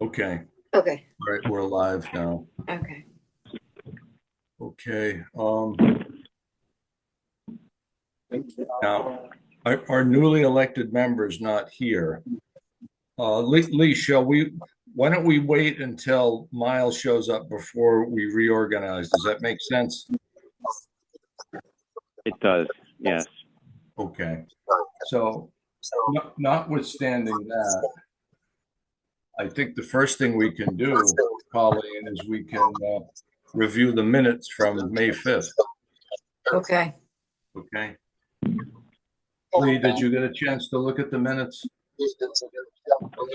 Okay. Okay. All right, we're live now. Okay. Okay. Now our newly elected member is not here. Lee, why don't we wait until Miles shows up before we reorganize? Does that make sense? It does, yes. Okay. So notwithstanding that, I think the first thing we can do, Colleen, is we can review the minutes from May 5th. Okay. Okay. Lee, did you get a chance to look at the minutes?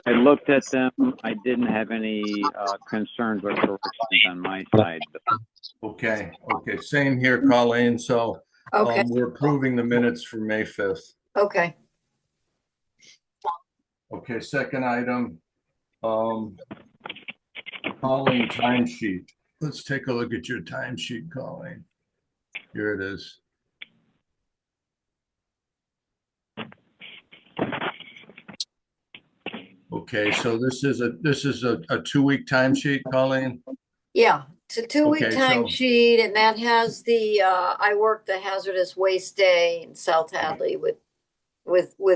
I looked at them. I didn't have any concerns or corrections on my side. Okay. Okay. Same here, Colleen. So Okay. we're approving the minutes for May 5th. Okay. Okay. Second item, Colleen timesheet. Let's take a look at your timesheet, Colleen. Here it is. Okay, so this is a 2-week timesheet, Colleen. Yeah, it's a 2 week Okay, time so sheet, and that has the I work the hazardous waste day in South Hadley with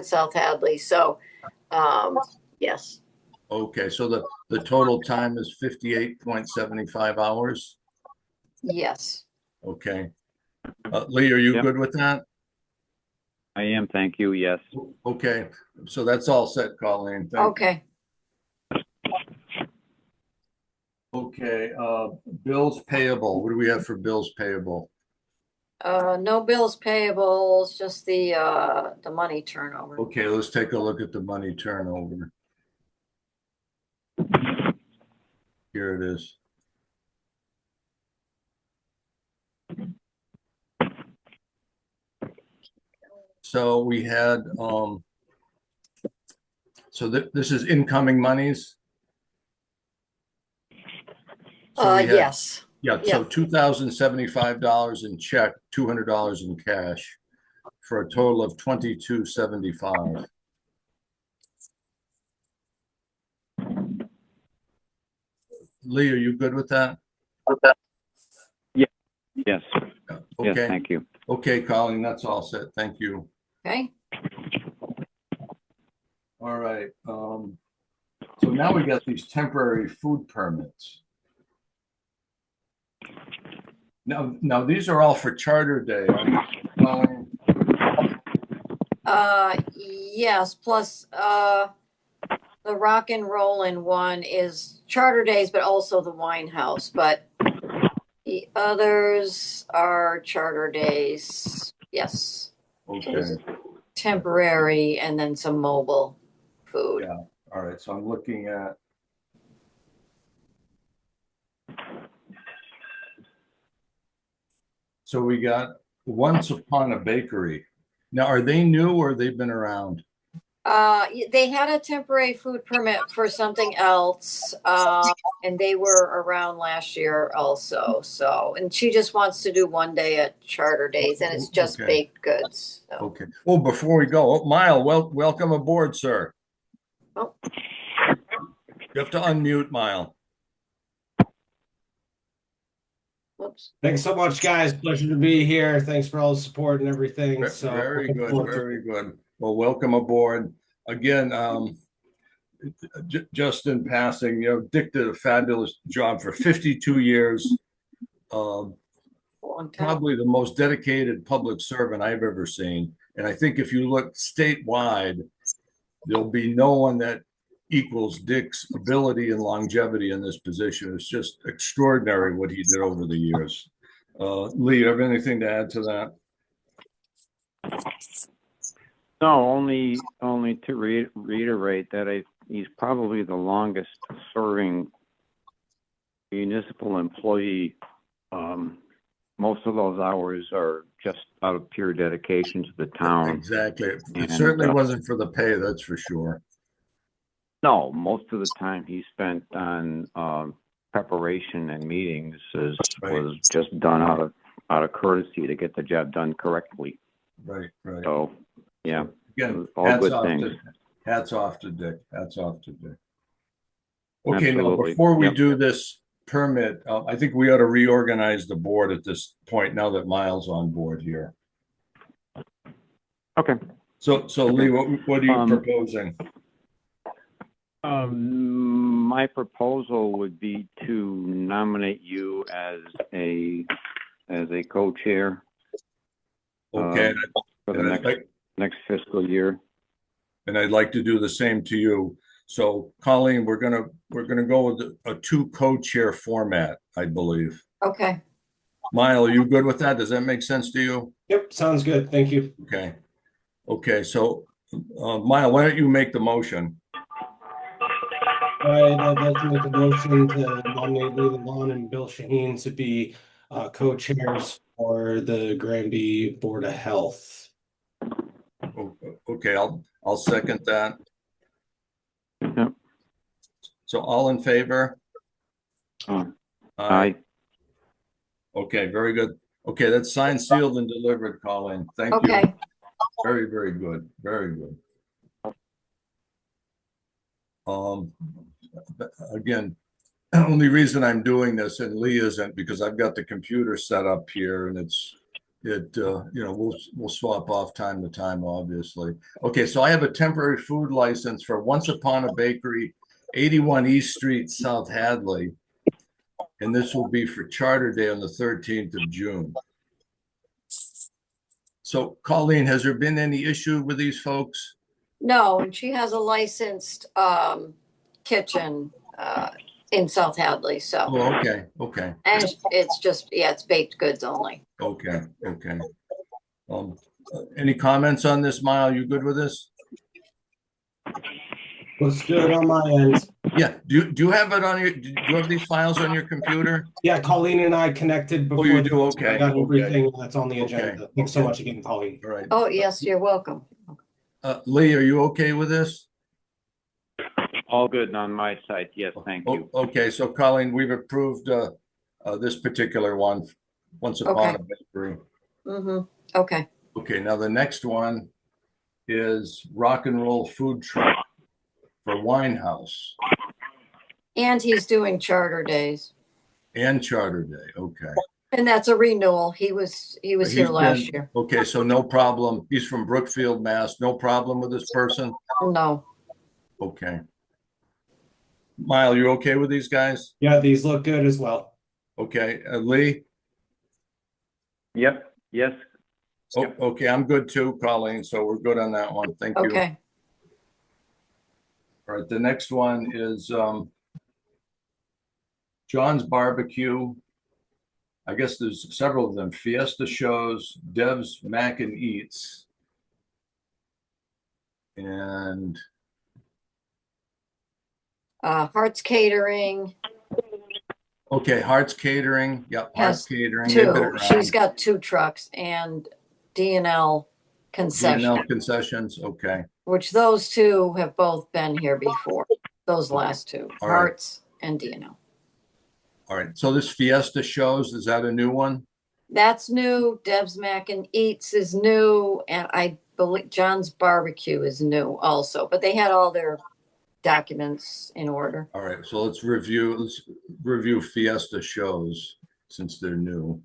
South Hadley. So yes. okay, so the total time is 58.75 hours. Yes. Okay. Lee, are you Yep. good with that? I am, thank you, yes. Okay, so that's all set, Colleen. Thank you. Okay. Okay, bills payable. What do we have for bills payable? No bills payable, it's just the money turnover. Okay, let's take a look at the money turnover. Here it is. So we had, this is incoming monies. So we had, Yes. yeah, so $2,075 in check, $200 in cash for a total of $2,275. Lee, are you good with that? Yeah. Yes. Okay. Yes, thank you. Okay, Colleen, that's all set. Thank you. Okay. All right. So now we got these temporary food permits. Now these are all for Charter Day, aren't they, Colleen? Yes, plus the rock and rollin' one is Charter Days, but also the Wine House. But the others are Charter Days. Yes. Okay. Temporary and then some mobile food. Yeah. All right. So I'm looking at. So we got Once Upon a Bakery. Now, are they new or they've been around? They had a temporary food permit for something else, and they were around last year also. So, and she just wants to do one day at Charter Days, and it's just Okay. baked goods. So. Okay. Oh, before we go, Mile, welcome aboard, sir. Oh. You have to unmute, Mile. Whoops. Thanks so much, guys. Pleasure to be here. Thanks for all the support and everything. So Very good, very good. Well, welcome aboard. Again, just in passing, Dick did a fabulous job for 52 years. Probably the most dedicated public servant I've ever seen. And I think if you look statewide, there'll be no one that equals Dick's ability and longevity in this position. It's just extraordinary what he did over the years. Lee, you have anything to add to that? No, only to reiterate that he's probably the longest serving municipal employee. Most of those hours are just out of pure dedication to the town. Exactly. It certainly wasn't for the pay, that's for sure. No, most of the time he spent on preparation and meetings was just done out of courtesy to get the job done correctly. Right. So, yeah. Again, all good things. Hats off to Dick. Okay, now Absolutely. before we Yep. do this permit, I think we ought to reorganize the board at this point now that Miles on board here. Okay. So Lee, what are you proposing? My proposal would be to nominate you as a co-chair Okay, for the and I'd next fiscal year. and I'd like to do the same to you. So Colleen, we're gonna go with a two co-chair format, I believe. Okay. Mile, are you good with that? Does that make sense to you? Yep, sounds good. Thank you. Okay. Okay, so Mile, why don't you make the motion? All right, I'd like to make a motion to nominate Lee Lalonde and Bill Shaheen to be co-chairs for the Granby Board of Health. Okay, I'll second that. Yep. So all in favor? Aye. Okay, very good. Okay, that's signed, sealed, and delivered, Colleen. Thank you. Okay. Very, very good. Very good. Again, only reason I'm doing this and Lee isn't because I've got the computer set up here and we'll swap off time to time, obviously. Okay, so I have a temporary food license for Once Upon a Bakery, 81 East Street, South Hadley. And this will be for Charter Day on the 13th of June. So Colleen, has there been any issue with these folks? No, and she has a licensed kitchen in South Hadley, so. Oh, okay, okay, And it's just, yeah, it's baked goods only. okay, okay. Any comments on this, Mile? You good with this? Looks good on my end. Yeah. Do you have it on do you have these files on your computer? Yeah, Colleen and I connected before. you do? Okay, I got okay. everything that's on the agenda. Okay. Thanks so much again, Colleen. All right. Oh, yes, you're welcome. Lee, are you okay with this? All good on my side. Yes, thank you. Okay, so Colleen, we've approved this particular one, Once Upon a Bakery. Mm-hmm. Okay. Okay, now the next one is Rock and Roll Food Truck for Winehouse And he's doing charter days. and Charter Day. Okay. And that's a renewal. He was here last year. Okay, so no problem. He's from Brookfield, Mass. No problem with this person? No. Okay. Mile, you okay with these guys? Yeah, these look good as well. Okay. Lee? Yep. Yes. Oh, okay, I'm good too, Colleen. So we're good on that one. Thank you. Okay. All right, the next one is John's Barbecue. I guess there's several of them. Fiesta Shows, Dev's Mac and Eats. And Hearts Catering okay, Hearts Catering. Yep, Hearts has Catering. They've been two. around. She's got 2 trucks and D&L Concession, D&L Concessions. Okay. which those 2 have both been here before. Those last 2, All right. Hearts and D&L. All right. So this Fiesta Shows, is that a new one? That's new. Dev's Mac and Eats is new, and I believe John's Barbecue is new also. But they had all their documents in order. All right. So let's review Fiesta Shows since they're new.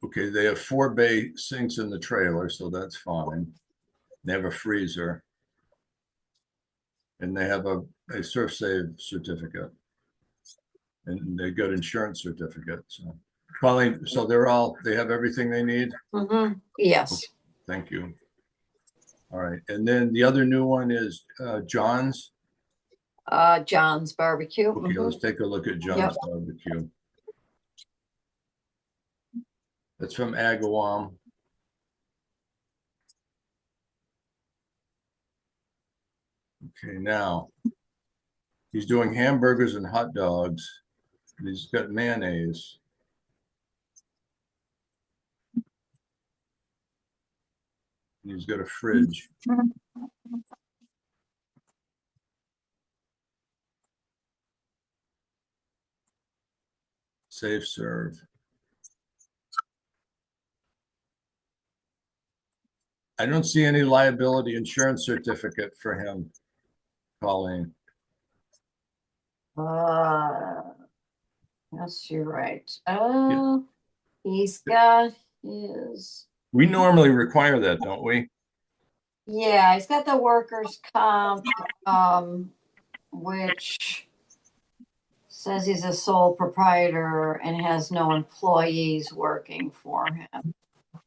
Okay, they have 4 bay sinks in the trailer, so that's fine. They have a freezer. And they have a surf save certificate. And they got insurance certificates. So Colleen, so they have everything they need? Mm-hmm. Yes. Thank you. All right. And then the other new one is John's. John's Barbecue. Okay, Mhm. let's take a look at John's Barbecue. That's from Agawam. Okay, now he's doing hamburgers and hot dogs. He's got mayonnaise. He's got a fridge. Safe serve. I don't see any liability insurance certificate for him, Colleen. Yes, you're right. He's got his, We normally require that, don't we? yeah, he's got the workers' comp, which says he's a sole proprietor and has no employees working for him.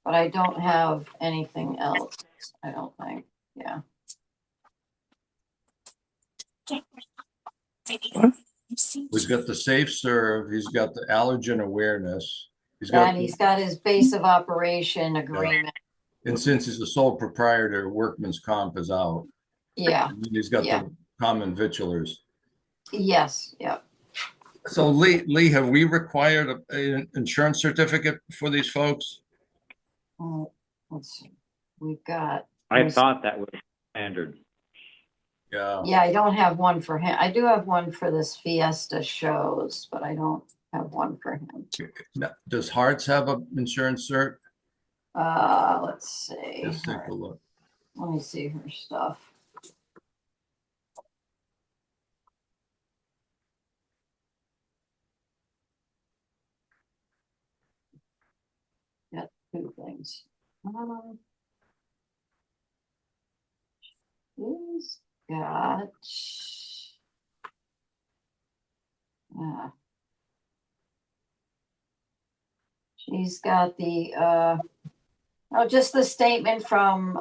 But I don't have anything else, I don't think. Yeah. He's got the safe serve. He's got the allergen awareness. He's Yeah, got, and he's got his base of operation agreement. and since he's a sole proprietor, workman's comp is out. Yeah, And then he's got Yeah. the common vitulers. yes, yeah. So Lee, have we required an insurance certificate for these folks? Let's see. We've got. I thought that was standard. Yeah. Yeah, I don't have one for him. I do have one for this Fiesta shows, but I don't have one for him. Now, does Hearts have an insurance cert? Let's see. Let's take a look. Let me see her stuff. Got two things. He's got. She's got the just the statement from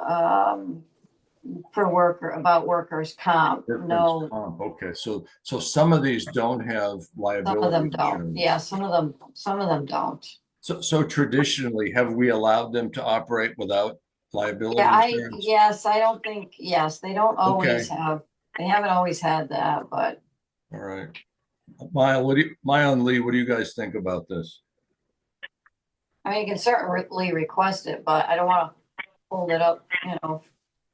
for worker about workers comp. No, Okay, so some of these don't have liability. some of them don't. insurance. Yeah, some of them don't. So traditionally, have we allowed them to operate without liability Yeah, insurance? I don't think, yes, they don't always have, they haven't always had that, but. All right. Maya and Lee, what do you guys think about this? I mean, you can certainly request it, but I don't want to hold it up,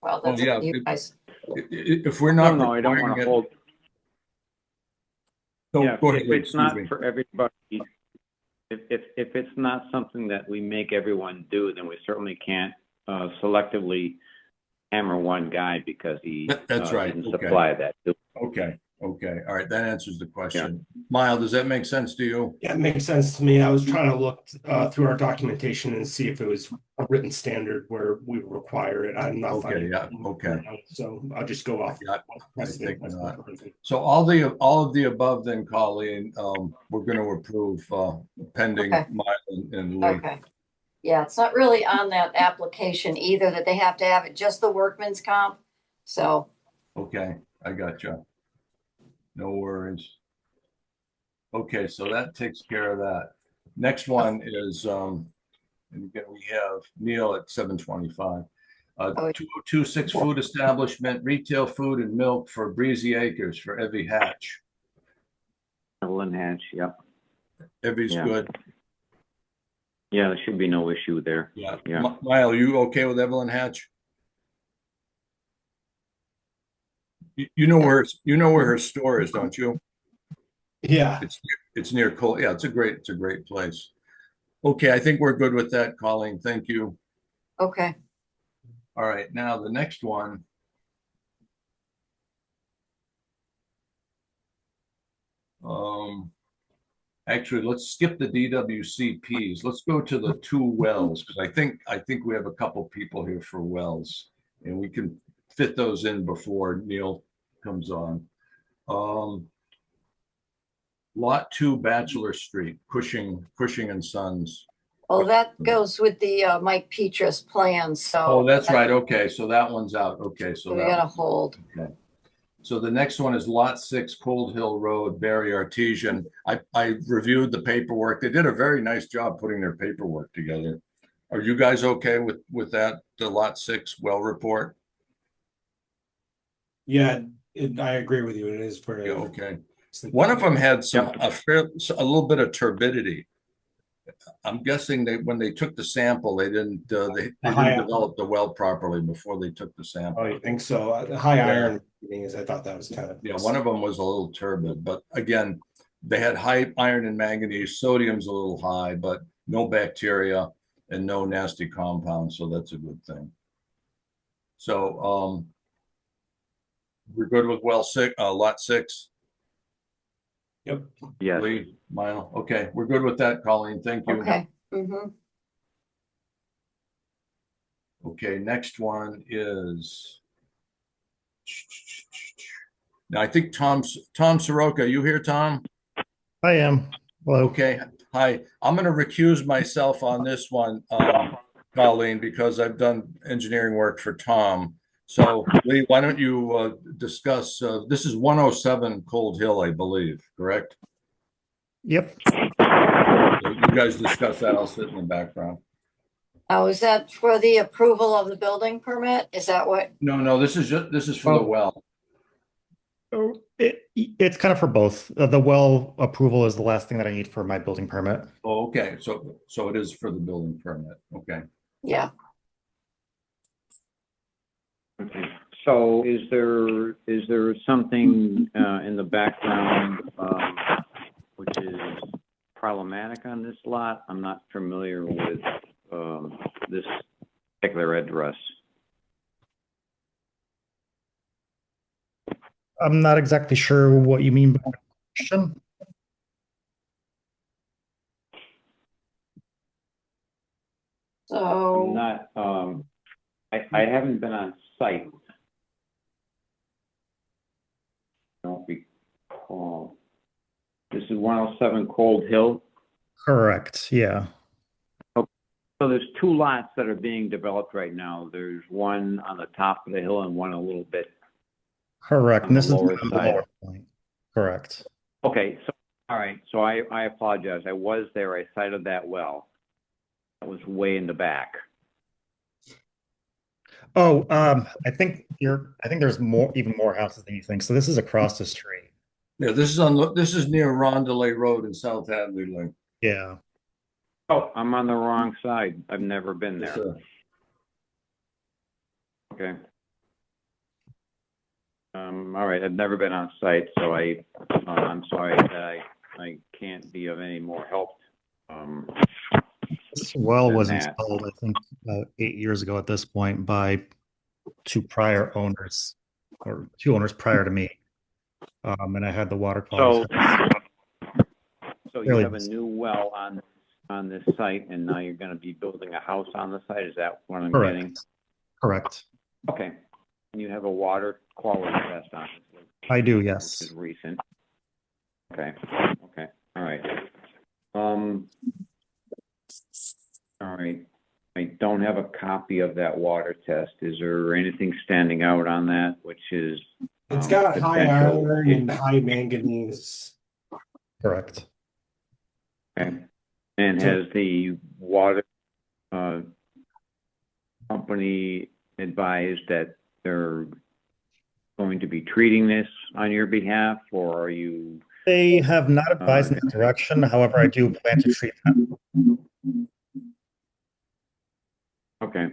well, that's up to you guys. If we're not. No, I don't want to hold. Yeah, Go ahead, if Lee, it's not excuse me. for everybody, if it's not something that we make everyone do, then we certainly can't selectively hammer one guy because he That's right. didn't Okay. supply that. Okay. All right. That answers the question. Mile, does that make sense to you? Yeah, it makes sense to me. I was trying to look through our documentation and see if it was a written standard where we require it. I'm not finding it. Okay. So I'll just go off. Yeah, I think not. So all of the above then, Colleen, we're going to approve pending Mile and Lee. Okay. Yeah, it's not really on that application either that they have to have it, just the workman's comp. So. Okay, I got you. No worries. Okay, so that takes care of that. Next one is, and again, we have Neil at 725. 2026 food establishment, retail food and milk for Breezy Acres for Evie Hatch. Evelyn Hatch, yep. Evie's good. Yeah, there should be no issue there. Yeah. Mile, you okay with Evelyn Hatch? You know where her store is, don't you? Yeah. It's near Cole. Yeah, it's a great place. Okay, I think we're good with that, Colleen. Thank you. okay. All right, now the next one. Actually, let's skip the DWCPs. Let's go to the two wells because I think we have a couple people here for wells, and we can fit those in before Neil comes on. Lot 2, Bachelor Street, Cushing and Sons. Oh, that goes with the Mike Petrus plan. So. Oh, that's right. Okay, so that one's out. Okay, so we gotta hold. Okay. So the next one is Lot 6, Cold Hill Road, Barry Artesian. I reviewed the paperwork. They did a very nice job putting their paperwork together. Are you guys okay with that, the Lot 6 well report? Yeah, I agree with you. It is very okay. One of them had a little bit of turbidity. I'm guessing when they took the sample, they didn't develop the well properly before they took the sample. Oh, you think so? The high iron means I thought that was kind of. Yeah, one of them was a little turbid, but again, they had high iron and manganese. Sodium's a little high, but no bacteria and no nasty compounds. So that's a good thing. So we're good with well six, lot 6. Yep. Yes. Lee, Milo. Okay, we're good with that, Colleen. Thank you. Okay. Mm-hmm. Okay, next one is. Now I think Tom Soroka. You here, Tom? I am. Hello. Okay. Hi. I'm going to recuse myself on this one, Colleen, because I've done engineering work for Tom. So Lee, why don't you discuss? This is 107 Cold Hill, I believe, correct? Yep. So you guys discuss that. I'll sit in the background. Oh, is that for the approval of the building permit? Is that what? No, this is for the well. Oh, it's kind of for both. The well approval is the last thing that I need for my building permit. Oh, okay. So it is for the building permit. Okay. Yeah. Okay. So is there something in the background which is problematic on this lot? I'm not familiar with this particular address. I'm not exactly sure what you mean by the question. So. I'm not, I haven't been on site. Don't recall. This is 107 Cold Hill. Correct. Yeah. So there's 2 lots that are being developed right now. There's one on the top of the hill and one a little bit. Correct. On And the this is lower the side. lower point. Correct. Okay. So, all right. So I apologize. I was there. I sighted that well. That was way in the back. Oh, I think there's even more houses than you think. So this is across the street. Yeah, this is near Rondelay Road in South Hadley Lane. Yeah. Oh, I'm on the wrong side. I've never been Yes, there. sir. Okay. All right. I've never been on site, so I'm sorry that I can't be of any more help. This well Than was that. installed, I think, about 8 years ago at this point by 2 prior owners, or 2 owners prior to me. And I had the water quality. So you have a new well on this site, and now you're going to be building a house on the site. Is that what I'm Correct. getting? Correct. Okay. And you have a water quality test on this. I do, Which yes. is recent. Okay. Okay. All right. All right. I don't have a copy of that water test. Is there anything standing out on that, which is? It's got high potential- iron and high manganese. Correct. Okay. And has the water company advised that they're going to be treating this on your behalf, or are you? They have not advised in that direction. However, I do plan to treat them. Okay.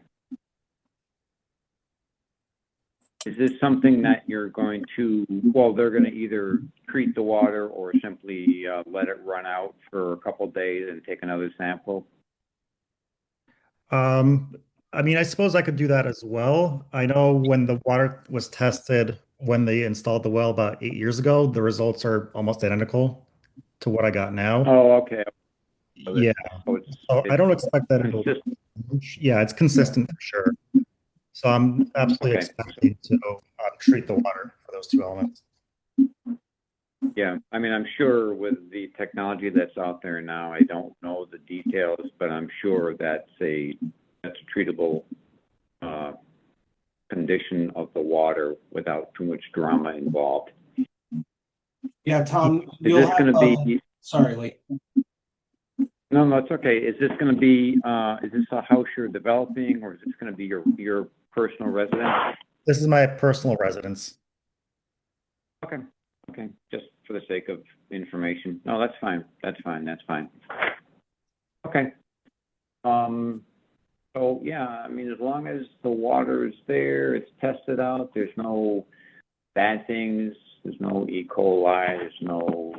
Is this something that you're going to, well, they're going to either treat the water or simply let it run out for a couple of days and take another sample? I mean, I suppose I could do that as well. I know when the water was tested, when they installed the well about 8 years ago, the results are almost identical to what I got now. Oh, okay. Yeah. So I don't expect that it'll. Yeah, it's consistent for sure. So I'm absolutely expecting to treat the water for those 2 elements. Yeah, I mean, I'm sure with the technology that's out there now, I don't know the details, but I'm sure that's a treatable condition of the water without too much drama involved. Yeah, Tom, Is this going to be? Sorry, Lee. No, it's okay. Is this going to be? Is this a house you're developing, or is this going to be your personal residence? This is my personal residence. Okay. Okay. Just for the sake of information. No, that's fine. That's fine. That's fine. Okay. So yeah, I mean, as long as the water is there, it's tested out, there's no bad things, there's no E. coli, there's no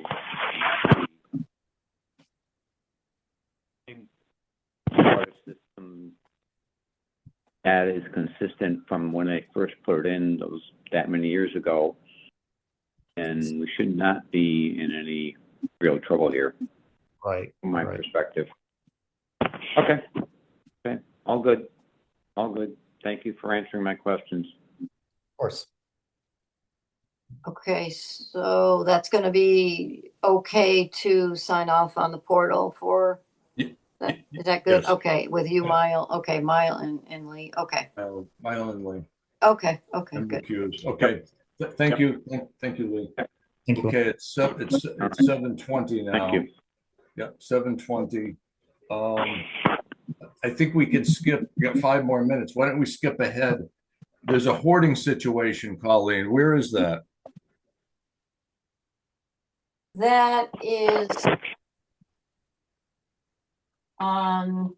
that is consistent from when they first put it in that many years ago. And we should not be in any real trouble here, Right. from my right. perspective. Okay. Okay. All good. All good. Thank you for answering my questions. Of course. Okay, so that's going to be okay to sign off on the portal for that. Is that good? Yes. Okay, with you, Yeah. Mile. Okay, Mile and Lee. Okay. My own Lee. Okay. I'm Good. recused. Okay. Thank you. Thank you, Lee. Thank you. Okay, it's 7:20 now. Thank you. Yep, 7:20. I think we could skip. We got 5 more minutes. Why don't we skip ahead? There's a hoarding situation, Colleen. Where is that? That is on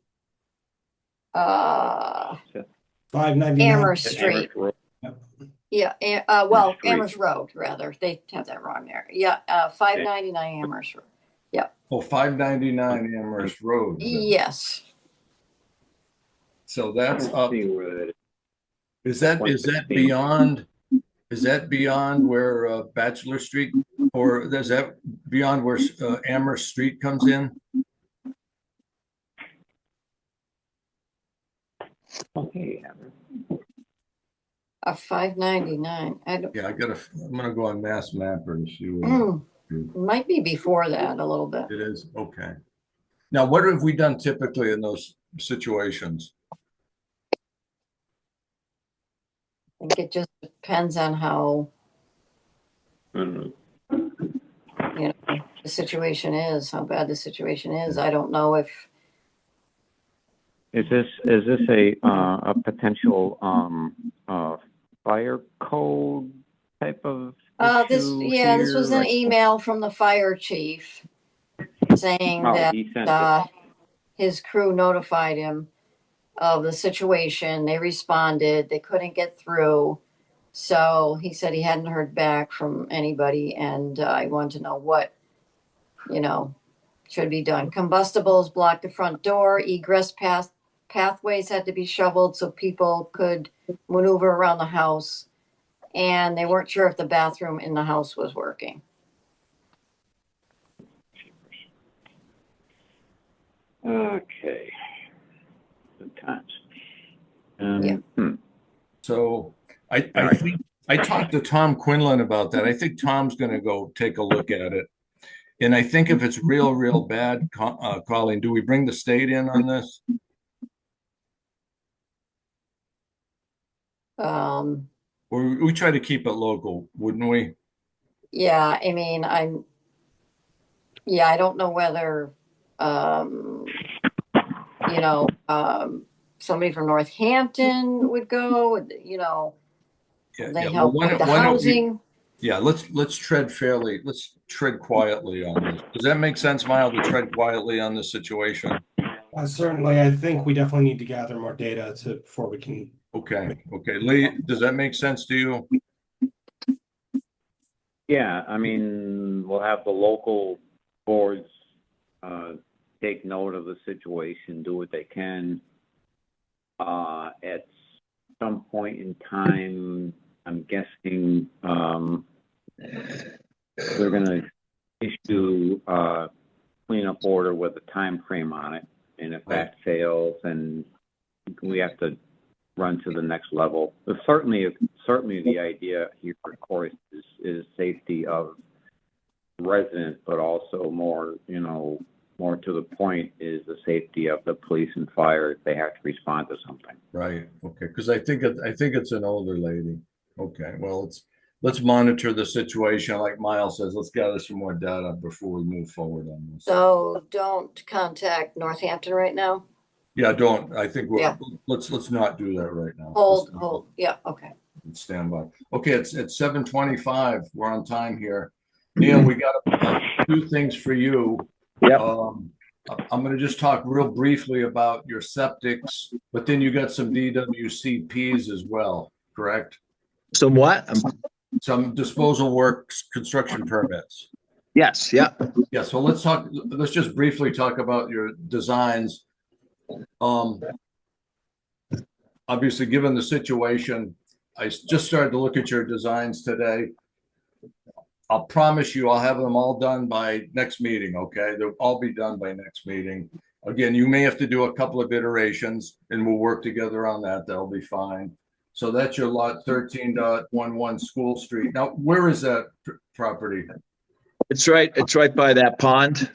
599. Amherst Street. Amherst Road. Yeah, Amherst Street. Amherst Road, rather. They have that wrong there. Yeah, 599 Amherst Road. Oh, 599 Amherst Road. then. Yes. So that's Let's up. see where that Is that 116. beyond where Bachelor Street, or is that beyond where Amherst Street comes in? Okay. 599. I don't. Yeah, I'm gonna go on Mass Mapper to see where Might be before that a little bit. it is. Okay. Now, what have we done typically in those situations? I think it just depends on how, Mhm. the situation is, how bad the situation is. I don't know if, Is this a potential fire code type of this issue was an here? email from the fire chief saying Oh, that he sent it. his crew notified him of the situation. They responded. They couldn't get through. So he said he hadn't heard back from anybody, and I wanted to know what, should be done. Combustibles blocked the front door. Egress pathways had to be shoveled so people could maneuver around the house. And they weren't sure if the bathroom in the house was working. Okay. Good times. So I All right. think I talked to Tom Quinlan about that. I think Tom's going to go take a look at it. And I think if it's real bad, Colleen, do we bring the state in on this? Or we try to keep it local, wouldn't we? Yeah, I mean, I don't know whether, somebody from Northampton would go, they help with the housing. Yeah, let's tread fairly. Let's tread quietly on this. Does that make sense, Miles, to tread quietly on this situation? Certainly, I think we definitely need to gather more data before we can. Okay. Lee, does that make sense to you? Yeah, I mean, we'll have the local boards take note of the situation, do what they can. At some point in time, I'm guessing they're going to issue a cleanup order with a time frame on it, and if that fails, then we have to run to the next level. But certainly the idea here, of course, is safety of residents, but also more to the point is the safety of the police and fire if they have to respond to something. Right. Okay. Because I think it's an older lady. Okay. Well, let's monitor the situation. Like Miles says, let's gather some more data before we move forward on this. So don't contact Northampton right now. Yeah, don't. I think let's not do that right now. Hold. Yeah. Okay. Stand by. Okay, it's 7:25. We're on time here. Neil, we got a few things for you. Yep. I'm going to just talk real briefly about your septics, but then you got some DWCPs as well, correct? Some what? Some disposal works construction permits. Yes, yeah. Yeah, so let's just briefly talk about your designs. obviously, given the situation, I just started to look at your designs today. I'll promise you I'll have them all done by next meeting, okay? They'll all be done by next meeting. Again, you may have to do a couple of iterations and we'll work together on that. That'll be fine. So that's your lot 13.11 School Street. Now, where is that property? It's right by that pond.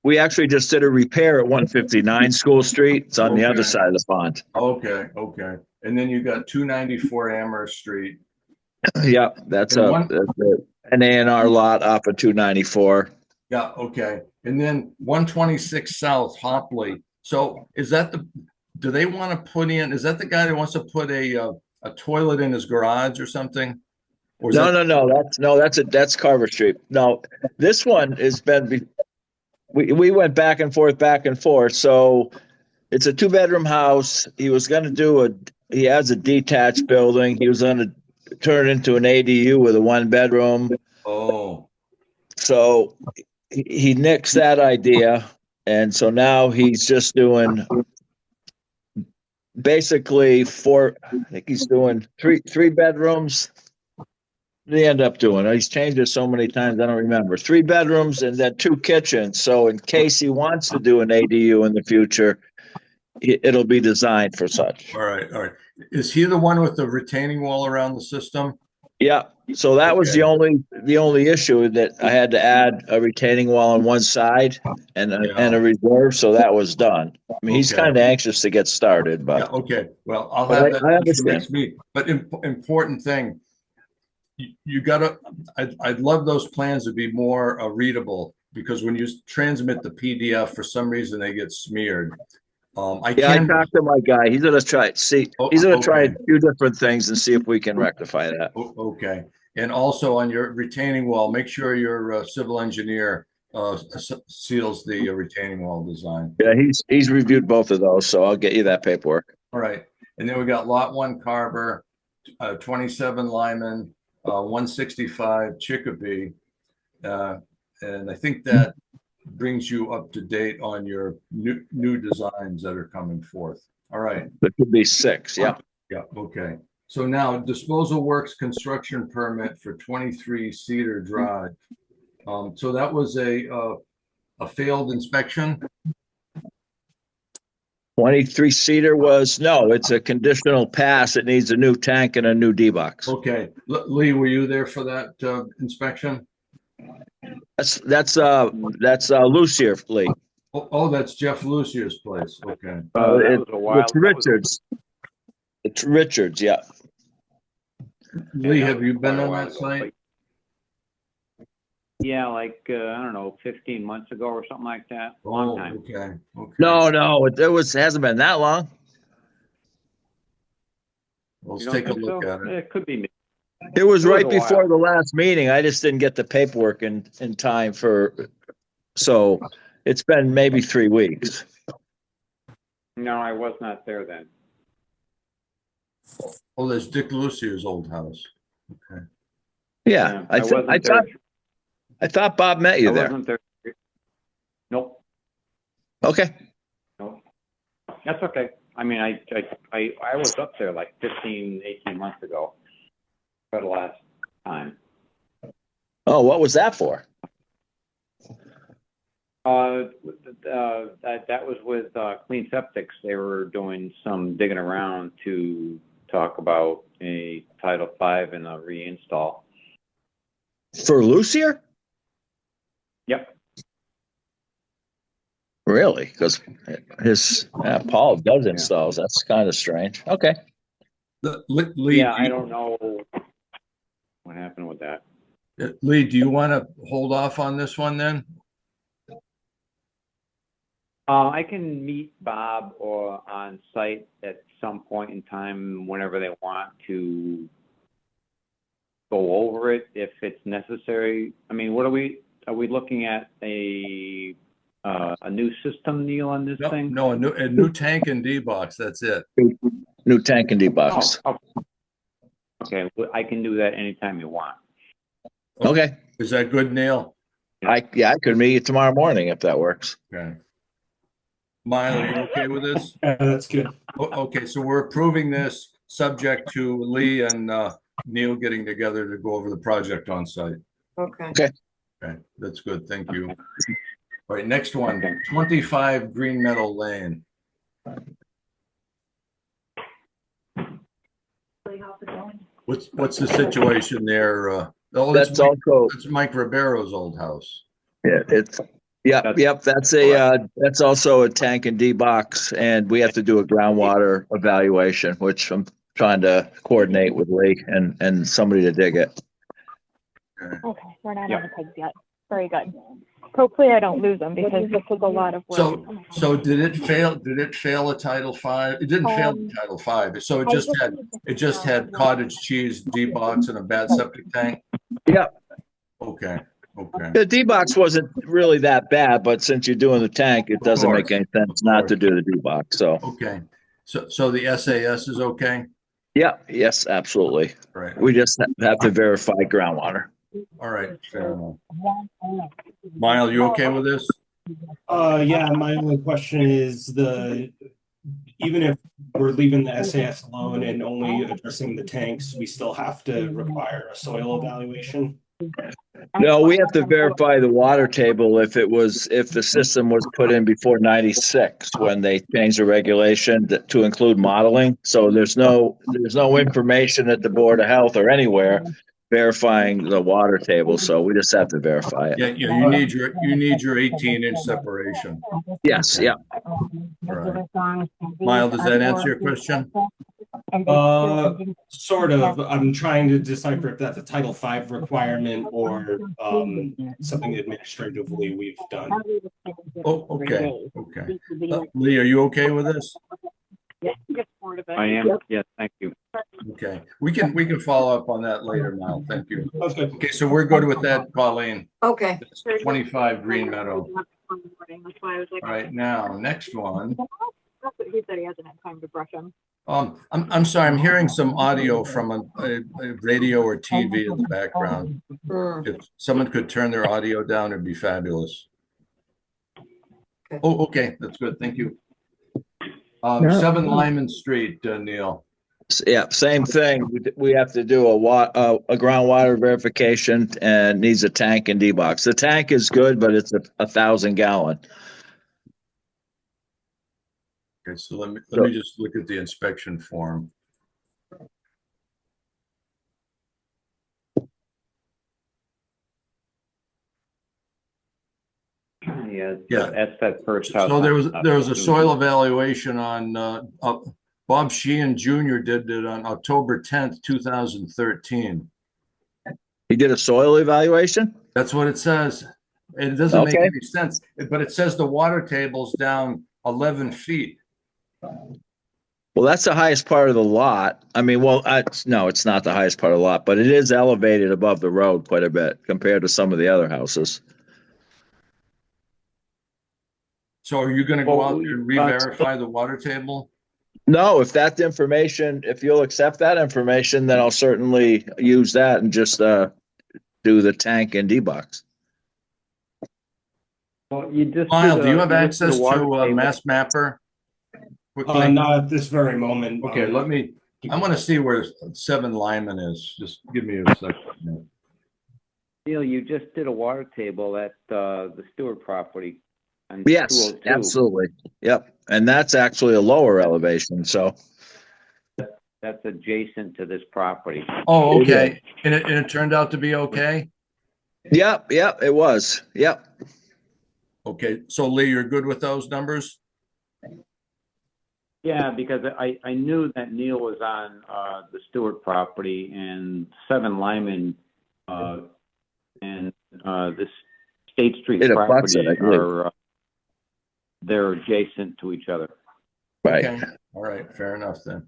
We actually just did a repair at 159 School Street. It's on the other Okay. side of the pond. Okay, okay. And then you got 294 Amherst Street. Yeah, that's And an A&R lot off of 294. Yeah, okay. And then 126 South Hopley. So is that do they want to put in, is that the guy that wants to put a toilet in his garage or something? Or is No, that's Carver Street. No, this one has been, we went back and forth. So it's a 2-bedroom house. He has a detached building. He was going to turn it into an ADU with a 1-bedroom. Oh, So he nixed that idea. And so now he's just doing basically I think he's doing three bedrooms. They end up doing, he's changed it so many times, I don't remember. 3 bedrooms and then 2 kitchens. So in case he wants to do an ADU in the future, it'll be designed for such. all right, all right. Is he the one with the retaining wall around the system? Yeah. So that was the only issue, that I had to add a retaining wall on one side and a reserve. So that was done. I mean, he's kind of anxious to get started, but Yeah, okay. Well, I'll have that I for understand. next meeting. But important thing, you gotta, I'd love those plans to be more readable, because when you transmit the PDF, for some reason they get smeared. I talked to my guy. He's gonna try Okay. a few different things and see if we can rectify that. Okay. And also on your retaining wall, make sure your civil engineer seals the retaining wall design. Yeah, he's reviewed both of those, so I'll get you that paperwork. All right. And then we got lot 1 Carver, 27 Lyman, 165 Chicopee. And I think that brings you up to date on your new designs that are coming forth. All right. There could be 6. Yeah. Yeah. Okay. So now disposal works construction permit for 23 Cedar Drive. So that was a failed inspection. 23 Cedar it's a conditional pass. It needs a new tank and a new D-box. Okay. Lee, were you there for that inspection? That's Lucier, Lee. Oh, that's Jeff Lucier's place. Okay. It's Richards. It's Richards, yeah. Lee, have you been on that site? Yeah, like, I don't know, 15 months ago or something like that. Long time. Okay. Okay. No, it hasn't been that long. Let's You don't take a think look so? at it. It could be me. It was right a before while. the last meeting. I just didn't get the paperwork in time so it's been maybe 3 weeks. No, I was not there then. Oh, there's Dick Lucier's old house. Okay. Yeah, I wasn't there. thought Bob met you I there. wasn't there. Nope. Okay. Nope. That's okay. I mean, I was up there like 15, 18 months ago for the last time. Oh, what was that for? That was with Clean Septics. They were doing some digging around to talk about a Title V and a reinstall. For Lucier? Yep. Really? Because Paul does installs. That's kind of strange. Okay. Lee, Yeah, I don't know what happened with that. Lee, do you want to hold off on this one then? I can meet Bob or on site at some point in time whenever they want to go over it if it's necessary. I mean, are we looking at a new system, Neil, on this thing? No, a new tank and D-box. That's it. New tank and D-box. Oh, okay, well, I can do that anytime you want. Okay. Is that good, Neil? I could meet you tomorrow morning if that works. Okay. Mile, are you okay with this? That's good. Okay, so we're approving this subject to Lee and Neil getting together to go over the project on site. Okay. Okay, that's good. Thank you. All right, next one, 25 Green Meadow Lane. What's the situation there? Oh, That's also, that's Mike Ribeiro's old house. yeah, yep. That's also a tank and D box, and we have to do a groundwater evaluation, which I'm trying to coordinate with Lee and somebody to dig it. Okay, we're not on the pigs yet. Very good. Hopefully I don't lose them because this was a lot of work. So did it fail? Did it fail a Title V? It didn't fail a Title V. So it just had cottage cheese, D box, and a bad septic tank. Yeah. Okay. The D box wasn't really that bad, but since you're doing the tank, it doesn't make any sense not to do the D box. So okay. So the SAS is okay. yeah. Yes, absolutely. Right. We just have to verify groundwater. All right. Fair enough. Mile, you okay with this? Yeah, my only question is even if we're leaving the SAS alone and only addressing the tanks, we still have to require a soil evaluation. No, we have to verify the water table if the system was put in before 96 when they changed the regulation to include modeling. So there's no information at the Board of Health or anywhere verifying the water table. So we just have to verify it. Yeah. You need your 18-inch separation. Yes. Okay. Yeah. All right. Mile, does that answer your question? Sort of. I'm trying to decipher if that's a Title V requirement or something administratively we've done. Oh, okay. Lee, are you okay with this? I am. Yes, thank you. Okay. We can follow up on that later, Mile. Thank you. Okay. Okay, so we're good with that, Colleen. Okay. 25 Green Meadow. All right, now, next one. He said he hasn't had time to brush them. I'm sorry, I'm hearing some audio from a radio or TV in the background. If someone could turn their audio down, it'd be fabulous. Okay. Oh, okay, that's good. Thank you. 7 Lyman Street, Neil. Yeah, same thing. We have to do a groundwater verification and needs a tank and D box. The tank is good, but it's a 1,000-gallon. Okay, so let me just look at the inspection form. Yeah, Yeah. that's that first house. So there was a soil evaluation on Bob Sheehan Jr. did it on October 10th, 2013. He did a soil evaluation? That's what it says. It doesn't make Okay. any sense, but it says the water table's down 11 feet. Well, that's the highest part of the lot. I mean, well, no, it's not the highest part of the lot, but it is elevated above the road quite a bit compared to some of the other houses. So are you going to go out there and re-verify the water table? No, if you'll accept that information, then I'll certainly use that and just do the tank and D box. Well, you just Lyle, do you have access to Mass Mapper? Quickly. Not at this very moment. Okay, I want to see where 7 Lyman is. Just give me a second. Neil, you just did a water table at the Stewart property. On Yes, 202. absolutely. Yep. And that's actually a lower elevation. So That's adjacent to this property. Oh, okay. And it turned out to be okay? Yep, it was. Yep. Okay, so Lee, you're good with those numbers? Yeah, because I knew that Neil was on the Stewart property and 7 Lyman and this State Street It abuts property it, I agree. are they're adjacent to each other. Right. Okay. All right, fair enough then.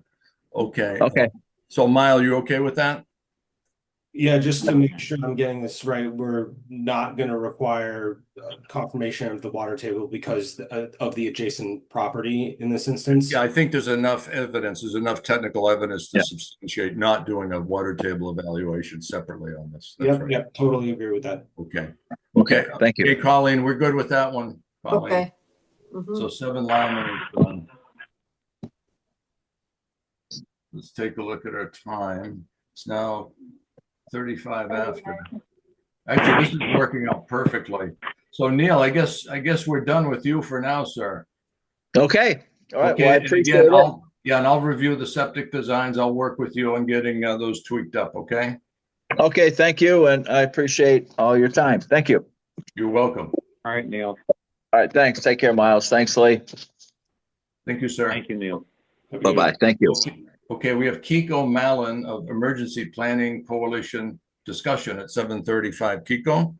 Okay. Okay. So Mile, you okay with that? Yeah, just to make sure I'm getting this right, we're not going to require confirmation of the water table because of the adjacent property in this instance. Yeah, I think there's enough technical evidence to substantiate not doing a water table evaluation separately on this. That's right. Yep, totally agree with that. Okay. Okay. Thank you. Okay, Colleen, we're good with that one. Colleen. Okay. Mhm. So 7 Lyman is done. Let's take a look at our time. It's now 35 after. Actually, this is working out perfectly. So Neil, I guess we're done with you for now, sir. Okay. All right. Okay, Well, I and appreciate again, it. I'll review the septic designs. I'll work with you on getting those tweaked up, okay? Okay. Thank you. And I appreciate all your time. Thank you. You're welcome. All right, Neil. All right. Thanks. Take care, Miles. Thanks, Lee. Thank you, sir. Thank you, Neil. Bye-bye. Thank you. Okay, we have Kiko Mallon of Emergency Planning Coalition discussion at 7:35. Kiko?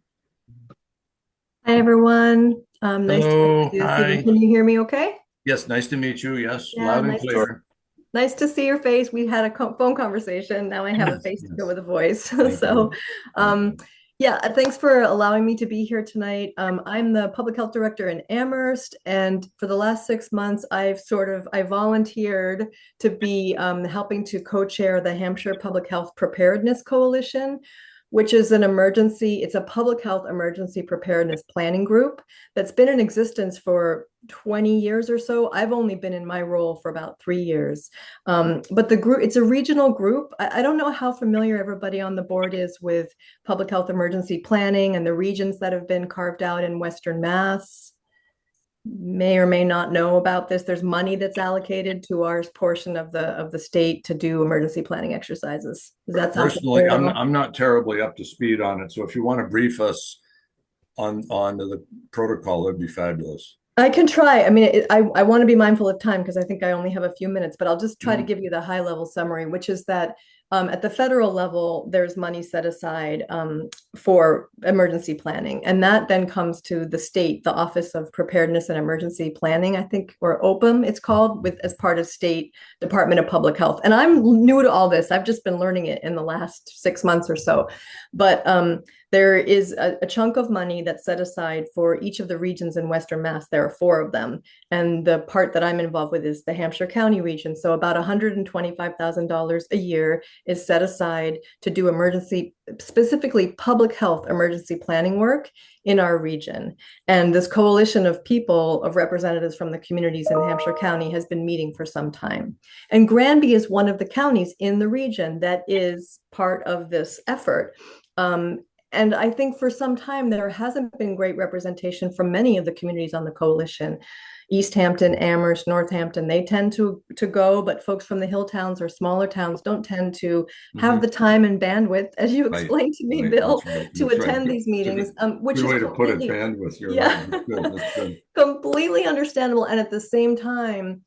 Hi, everyone. Nice to Hello, meet you this hi. evening. Can you hear me okay? Yes, nice to meet you. Yes, Yeah, loud and nice to- clear. Nice to see your face. We had a phone conversation. Now I have a face to Yes. go with a voice. Thank So, you. yeah, thanks for allowing me to be here tonight. I'm the public health director in Amherst, and for the last 6 months, I volunteered to be helping to co-chair the Hampshire Public Health Preparedness Coalition, which is it's a public health emergency preparedness planning group that's been in existence for 20 years or so. I've only been in my role for about 3 years. But the group, it's a regional group. I don't know how familiar everybody on the board is with public health emergency planning and the regions that have been carved out in Western Mass. May or may not know about this. There's money that's allocated to our portion of the state to do emergency planning exercises. Does that sound Personally, familiar at all? I'm not terribly up to speed on it. So if you want to brief us on the protocol, that'd be fabulous. I can try. I mean, I want to be mindful of time because I think I only have a few minutes, but I'll just try to give you the high level summary, which is that at the federal level, there's money set aside for emergency planning. And that then comes to the state, the Office of Preparedness and Emergency Planning, I think, or OPM, it's called, as part of State Department of Public Health. And I'm new to all this. I've just been learning it in the last 6 months or so. But there is a chunk of money that's set aside for each of the regions in Western Mass. There are 4 of them. And the part that I'm involved with is the Hampshire County region. So about $125,000 a year is set aside to do specifically public health emergency planning work in our region. And this coalition of people, of representatives from the communities in Hampshire County has been meeting for some time. And Granby is one of the counties in the region that is part of this effort. And I think for some time, there hasn't been great representation from many of the communities on the coalition. East Hampton, Amherst, Northampton, they tend to go, but folks from the hill towns or smaller towns don't tend to have the time and bandwidth, as you explained to me, Bill, to attend these meetings, which is good way to put it, completely, bandwidth. You're yeah, right. That's good. completely understandable. And at the same time,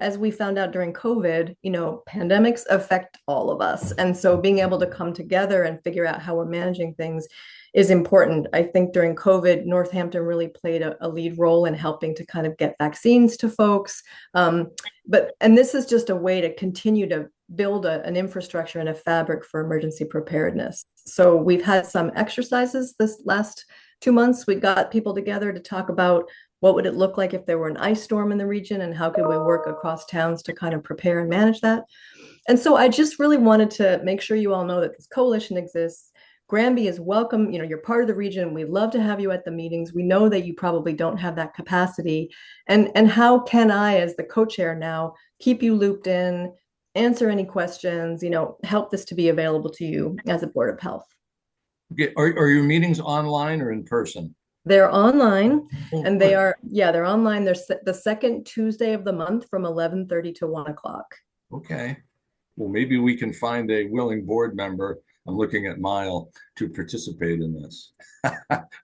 as we found out during COVID, pandemics affect all of us. And so being able to come together and figure out how we're managing things is important. I think during COVID, Northampton really played a lead role in helping to kind of get vaccines to folks. And this is just a way to continue to build an infrastructure and a fabric for emergency preparedness. So we've had some exercises this last 2 months. We got people together to talk about what would it look like if there were an ice storm in the region and how could we work across towns to kind of prepare and manage that. And so I just really wanted to make sure you all know that this coalition exists. Granby is welcome. You're part of the region. We'd love to have you at the meetings. We know that you probably don't have that capacity. And how can I, as the co-chair now, keep you looped in, answer any questions, help this to be available to you as a Board of Health. Okay. Are your meetings online or in person? They're online, and good. they're online. They're the second Tuesday of the month from 11:30 to 1 o'clock. Okay. Well, maybe we can find a willing board member. I'm looking at Mile to participate in this.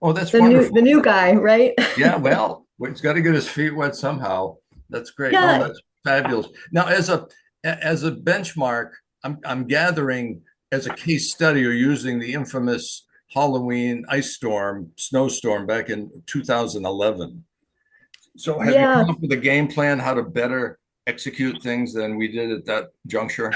Oh, that's wonderful. The new guy, right? Yeah, well, he's got to get his feet wet somehow. That's great. Yeah. No, that's fabulous. Now, as a benchmark, I'm gathering as a case study, you're using the infamous Halloween snowstorm back in 2011. So have you come up with a game plan how to better execute things than we did at that juncture?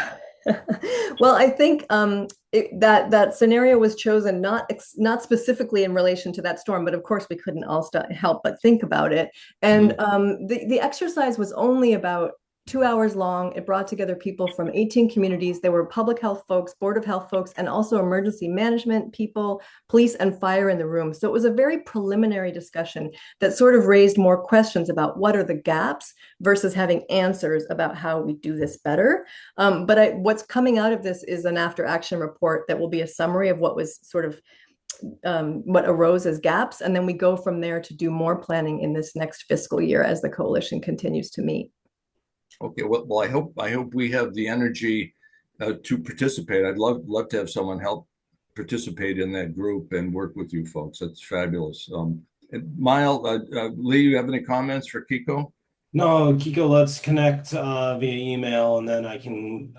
Well, I think that scenario was chosen not specifically in relation to that storm, but of course we couldn't all help but think about it. And the exercise was only about 2 hours long. It brought together people from 18 communities. There were public health folks, Board of Health folks, and also emergency management people, police and fire in the room. So it was a very preliminary discussion that sort of raised more questions about what are the gaps versus having answers about how we do this better. But what's coming out of this is an after action report that will be a summary of what was sort of what arose as gaps. And then we go from there to do more planning in this next fiscal year as the coalition continues to meet. Okay, well, I hope we have the energy to participate. I'd love to have someone help participate in that group and work with you folks. That's fabulous. Lee, you have any comments for Kiko? No, Kiko, let's connect via email, and then I can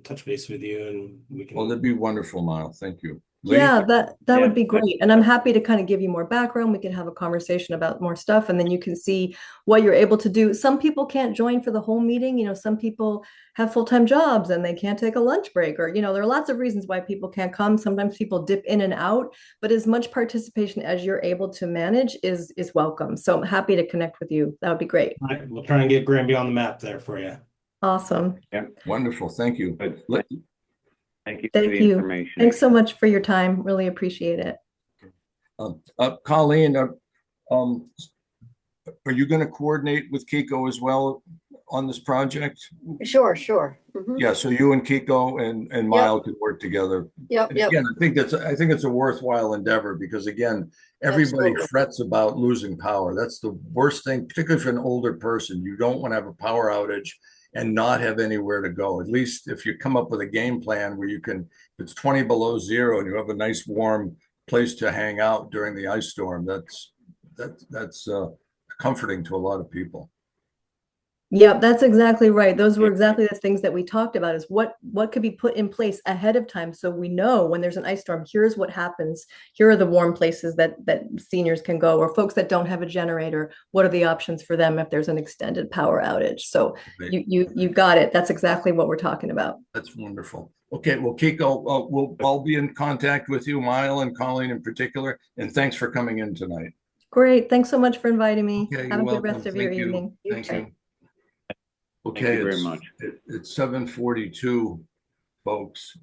touch base with you, and we can. Well, that'd be wonderful, Miles. Thank you. Lee? Yeah, that Yeah. would be great. And I'm happy to kind of give you more background. We can have a conversation about more stuff, and then you can see what you're able to do. Some people can't join for the whole meeting. You know, some people have full-time jobs and they can't take a lunch break, or, you know, there are lots of reasons why people can't come. Sometimes people dip in and out, but as much participation as you're able to manage is welcome. So I'm happy to connect with you. That would be great. All right, we'll try and get Granby on the map there for you. Awesome. Wonderful. Thank you. Thank you for Thank the you. information. Thanks so much for your time. Really appreciate it. Colleen, are you going to coordinate with Kiko as well on this project? Sure, sure. Mhm. Yeah, so you and Kiko and Miles can work together. Yep, And yep. again, I think it's a worthwhile endeavor because again, everybody Absolutely. frets about losing power. That's the worst thing, particularly for an older person. You don't want to have a power outage and not have anywhere to go. At least if you come up with a game plan where you can, if it's 20 below zero and you have a nice warm place to hang out during the ice storm, that's comforting to a lot of people. Yeah, that's exactly right. Those were exactly the things that we talked about is what could be put in place ahead of time so we know when there's an ice storm, here's what happens. Here are the warm places that seniors can go, or folks that don't have a generator, what are the options for them if there's an extended power outage? So Right. you got it. That's exactly what we're talking about. That's wonderful. Okay, well, Kiko, I'll be in contact with you, Mile and Colleen in particular, and thanks for coming in tonight. Great. Thanks so much for inviting me. Okay, Have you're a good rest welcome. of your Thank you. evening. Thank you. Okay, Thank you very much. It's 7:42, folks.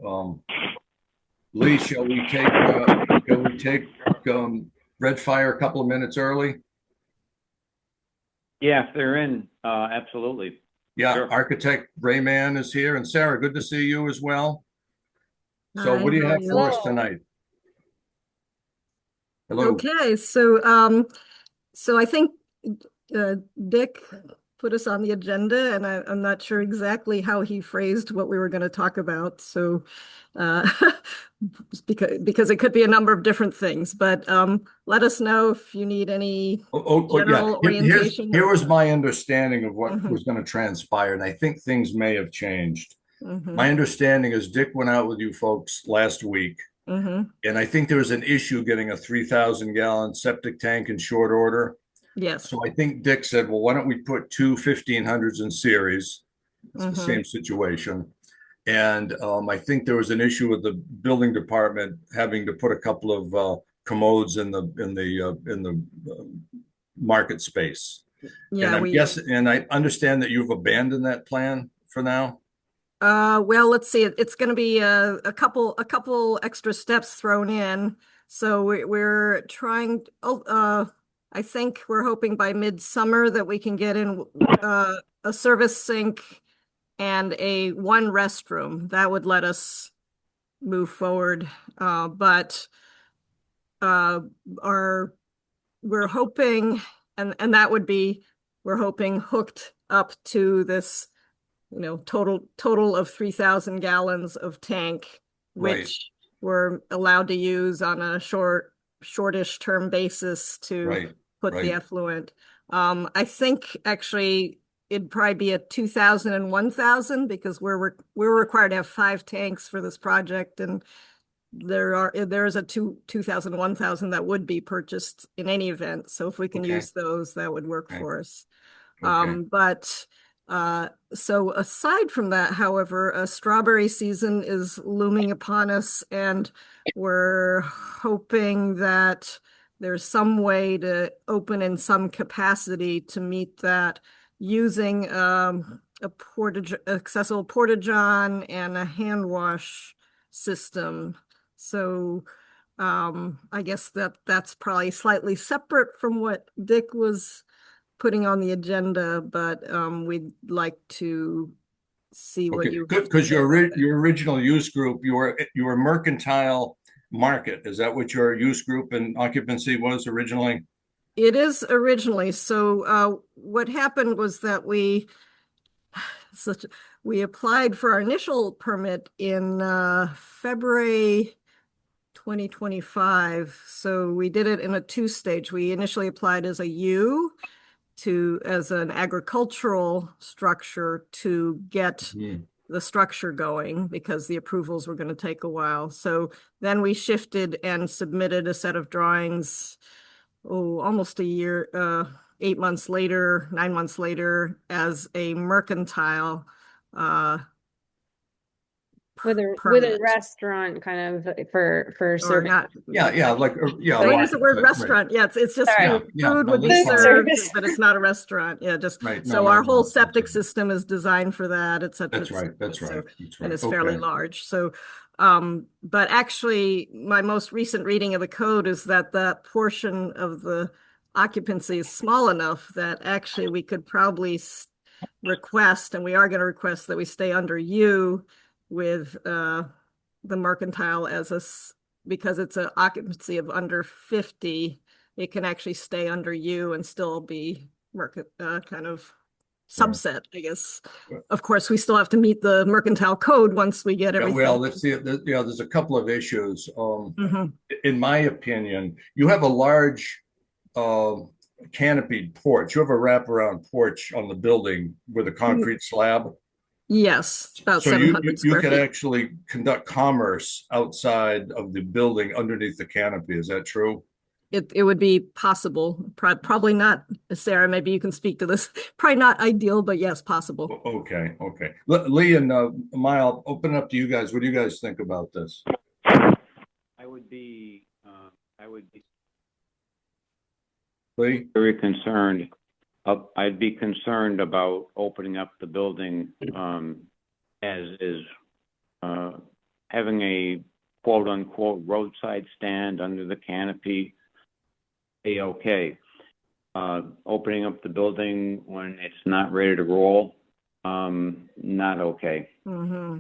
Lee, shall we take Red Fire a couple of minutes early? Yeah, if they're in, absolutely. Yeah, Sure. Architect Rayman is here, and Sarah, good to see you as well. So Hi, what do you how have are for us you? tonight? Hello. Okay, so I think Dick put us on the agenda, and I'm not sure exactly how he phrased what we were going to talk about. So because it could be a number of different things, but let us know if you need any general Yeah. orientation. Here was my understanding of what Mhm. was going to transpire, and I think things may have changed. Mhm. My understanding is Dick went out with you folks last week, Mhm. and I think there was an issue getting a 3,000-gallon septic tank in short order. Yes. So I think Dick said, well, why don't we put two 1,500s in series? It's the Mhm. same situation. And I think there was an issue with the building department having to put a couple of commodes in the market space. Yeah, And I understand that you've abandoned that plan for now. Well, let's see. It's going to be a couple extra steps thrown in. So we're trying. I think we're hoping by midsummer that we can get in a service sink and one restroom. That would let us move forward. But we're hoping, and that would be, we're hoping hooked up to this, total of 3,000 gallons of tank, Right. which we're allowed to use on a shortish term basis to Right. put the Right. effluent. I think actually it'd probably be a 2,000 and 1,000 because we're required to have 5 tanks for this project, and there is a 2,000, 1,000 that would be purchased in any event. So if we can Okay. use those, that would work Okay. for us. Okay. So aside from that, however, a strawberry season is looming upon us, and we're hoping that there's some way to open in some capacity to meet that using a a accessible porta-john and a hand wash system. So I guess that's probably slightly separate from what Dick was putting on the agenda, but we'd like to see what Okay, you good, have to because say about it. your original use group, you were mercantile market. Is that what your use group and occupancy was originally? It is originally. So what happened was that we applied for our initial permit in February 2025. So we did it in a two-stage. We initially applied as a U as an agricultural structure to get the structure going because the approvals were going to take a while. So then we shifted and submitted a set of drawings, almost a year, 8 months later, 9 months later, as a mercantile with a permit. restaurant kind of for Or serving. not. Yeah, like yeah. Don't right, use the word right, restaurant. Yeah, it's just Sorry. food would be that's fine. served, Service. but it's not a restaurant. Yeah, just Right, so no, our no, whole no, septic okay. system is designed for that, et cetera. That's right, that's So, right, that's and right. it's fairly Okay. large. So, but actually, my most recent reading of the code is that that portion of the occupancy is small enough that actually we could probably request, and we are going to request that we stay under U with the mercantile because it's an occupancy of under 50, it can actually stay under U and still be kind of subset, I guess. Of course, we still have to meet the mercantile code once we get everything. Well, let's see. There's a couple of issues. Mhm. In my opinion, you have a large canopied porch. You have a wraparound porch on the building with a concrete slab. Yes, about So 700 you square could feet. actually conduct commerce outside of the building underneath the canopy. Is that true? It would be possible, probably not. Sarah, maybe you can speak to this. Probably not ideal, but yes, possible. Okay, okay. Lee and Mile, open up to you guys. What do you guys think about this? I would be Lee? very concerned. I'd be concerned about opening up the building as is having a quote unquote roadside stand under the canopy. Okay. Opening up the building when it's not ready to roll, not okay. Mm-hmm.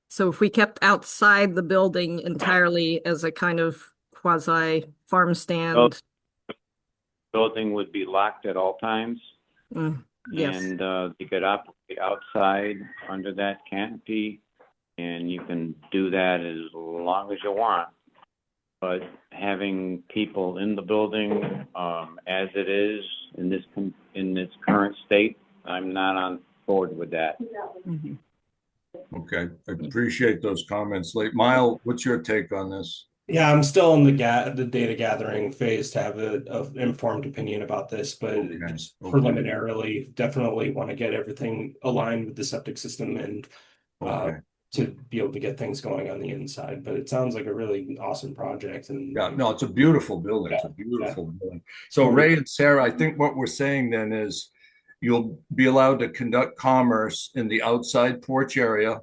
So if we kept outside the building entirely as a kind of quasi farm stand. Building would be locked at all times. Yes. And you could operate outside under that canopy, and you can do that as long as you want. But having people in the building as it is in its current state, I'm not on board with that. Mm-hmm. Okay, I appreciate those comments. Lee, Mile, what's your take on this? Yeah, I'm still in the data gathering phase to have an informed opinion about this, but just preliminarily, definitely want to get everything aligned with the septic system and to be able to get things going on the inside. But it sounds like a really awesome project. And yeah, no, it's a beautiful building. It's a beautiful building. So Ray and Sarah, I think what we're saying then is you'll be allowed to conduct commerce in the outside porch area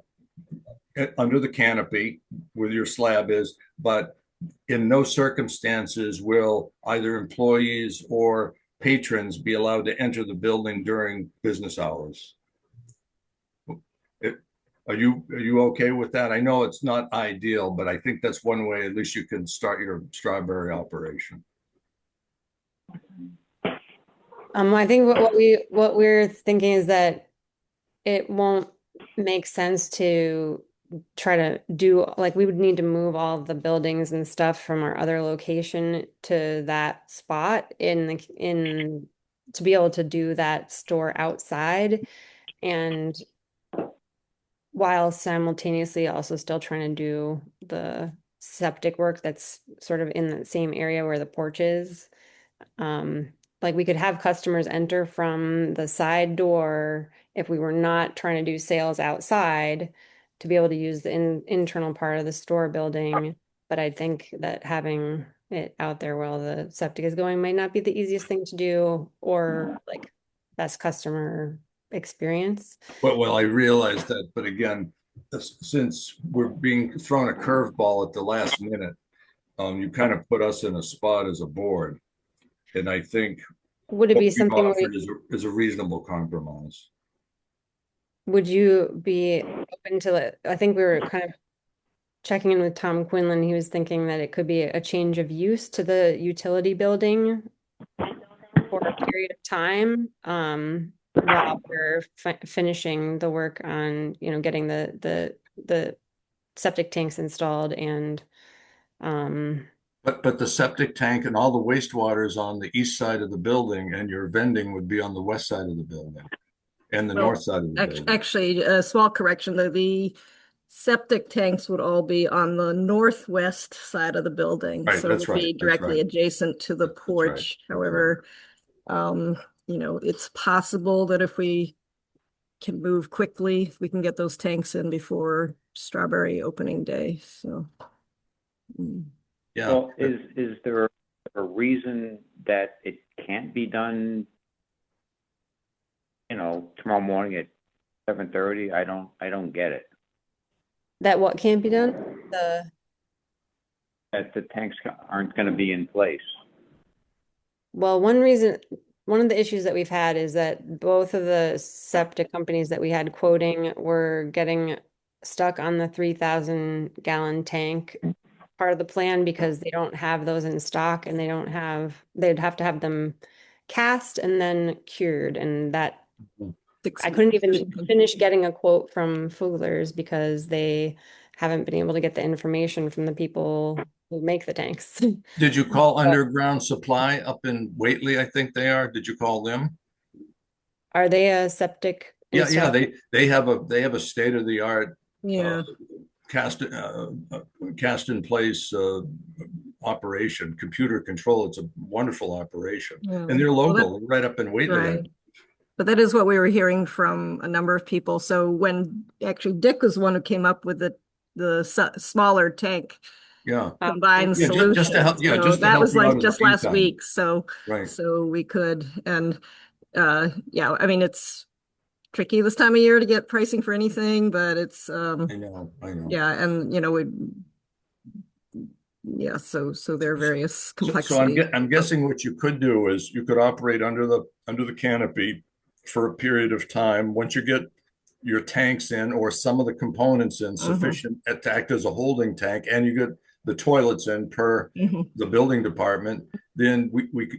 under the canopy where your slab is, but in no circumstances will either employees or patrons be allowed to enter the building during business hours. Are you okay with that? I know it's not ideal, but I think that's one way at least you can start your strawberry operation. I think what we're thinking is that it won't make sense to try to do, like, we would need to move all of the buildings and stuff from our other location to that spot to be able to do that store outside, and while simultaneously also still trying to do the septic work that's sort of in the same area where the porch is. Like, we could have customers enter from the side door if we were not trying to do sales outside to be able to use the internal part of the store building. But I think that having it out there while the septic is going might not be the easiest thing to do, or like best customer experience. Well, I realize that, but again, since we're being thrown a curveball at the last minute, you kind of put us in a spot as a board. And I think Would it what be we've something where offered is a reasonable compromise. would you be open to it? I think we were kind of checking in with Tom Quinlan. He was thinking that it could be a change of use to the utility building for a period of time, while we're finishing the work on, getting the septic tanks installed and, But the septic tank and all the wastewater is on the east side of the building, and your vending would be on the west side of the building and the Well, north side of the building. Actually, a small correction, the septic tanks would all be on the northwest side of the building. Right, So it that's would be right, that's directly right. adjacent to the That's right, porch. that's However, it's possible that if we can move quickly, we can get those tanks in before Strawberry opening day, so. Yeah, Well, is there a reason that it can't be done, tomorrow morning at 7:30? I don't get it. that what can't be done? That the tanks aren't going to be in place. Well, one of the issues that we've had is that both of the septic companies that we had quoting were getting stuck on the 3,000 gallon tank part of the plan because they don't have those in stock and they'd have to have them cast and then cured. And that I couldn't even finish getting a quote from Fugler's because they haven't been able to get the information from the people who make the tanks. did you call Underground Supply up in Whately? I think they are. Did you call them? Are they a septic Yeah, installer? they have a state of the art Yeah, cast in place operation, computer control. It's a wonderful operation, Yeah. and they're Well, local, right up in Whately. right. But that is what we were hearing from a number of people. So when actually Dick was the one who came up with the smaller tank Yeah, combined yeah, solution. just to help. Yeah, So just to that help was you out like in the just last meantime. week. So Right. so we could, and yeah, I mean, it's tricky this time of year to get pricing for anything, but it's I know. yeah, and yeah, so there are various So complexities. I'm guessing what you could do is you could operate under the canopy for a period of time. Once you get your tanks in or some of the components in sufficient to act as a holding tank, and you get the toilets in per the building department, then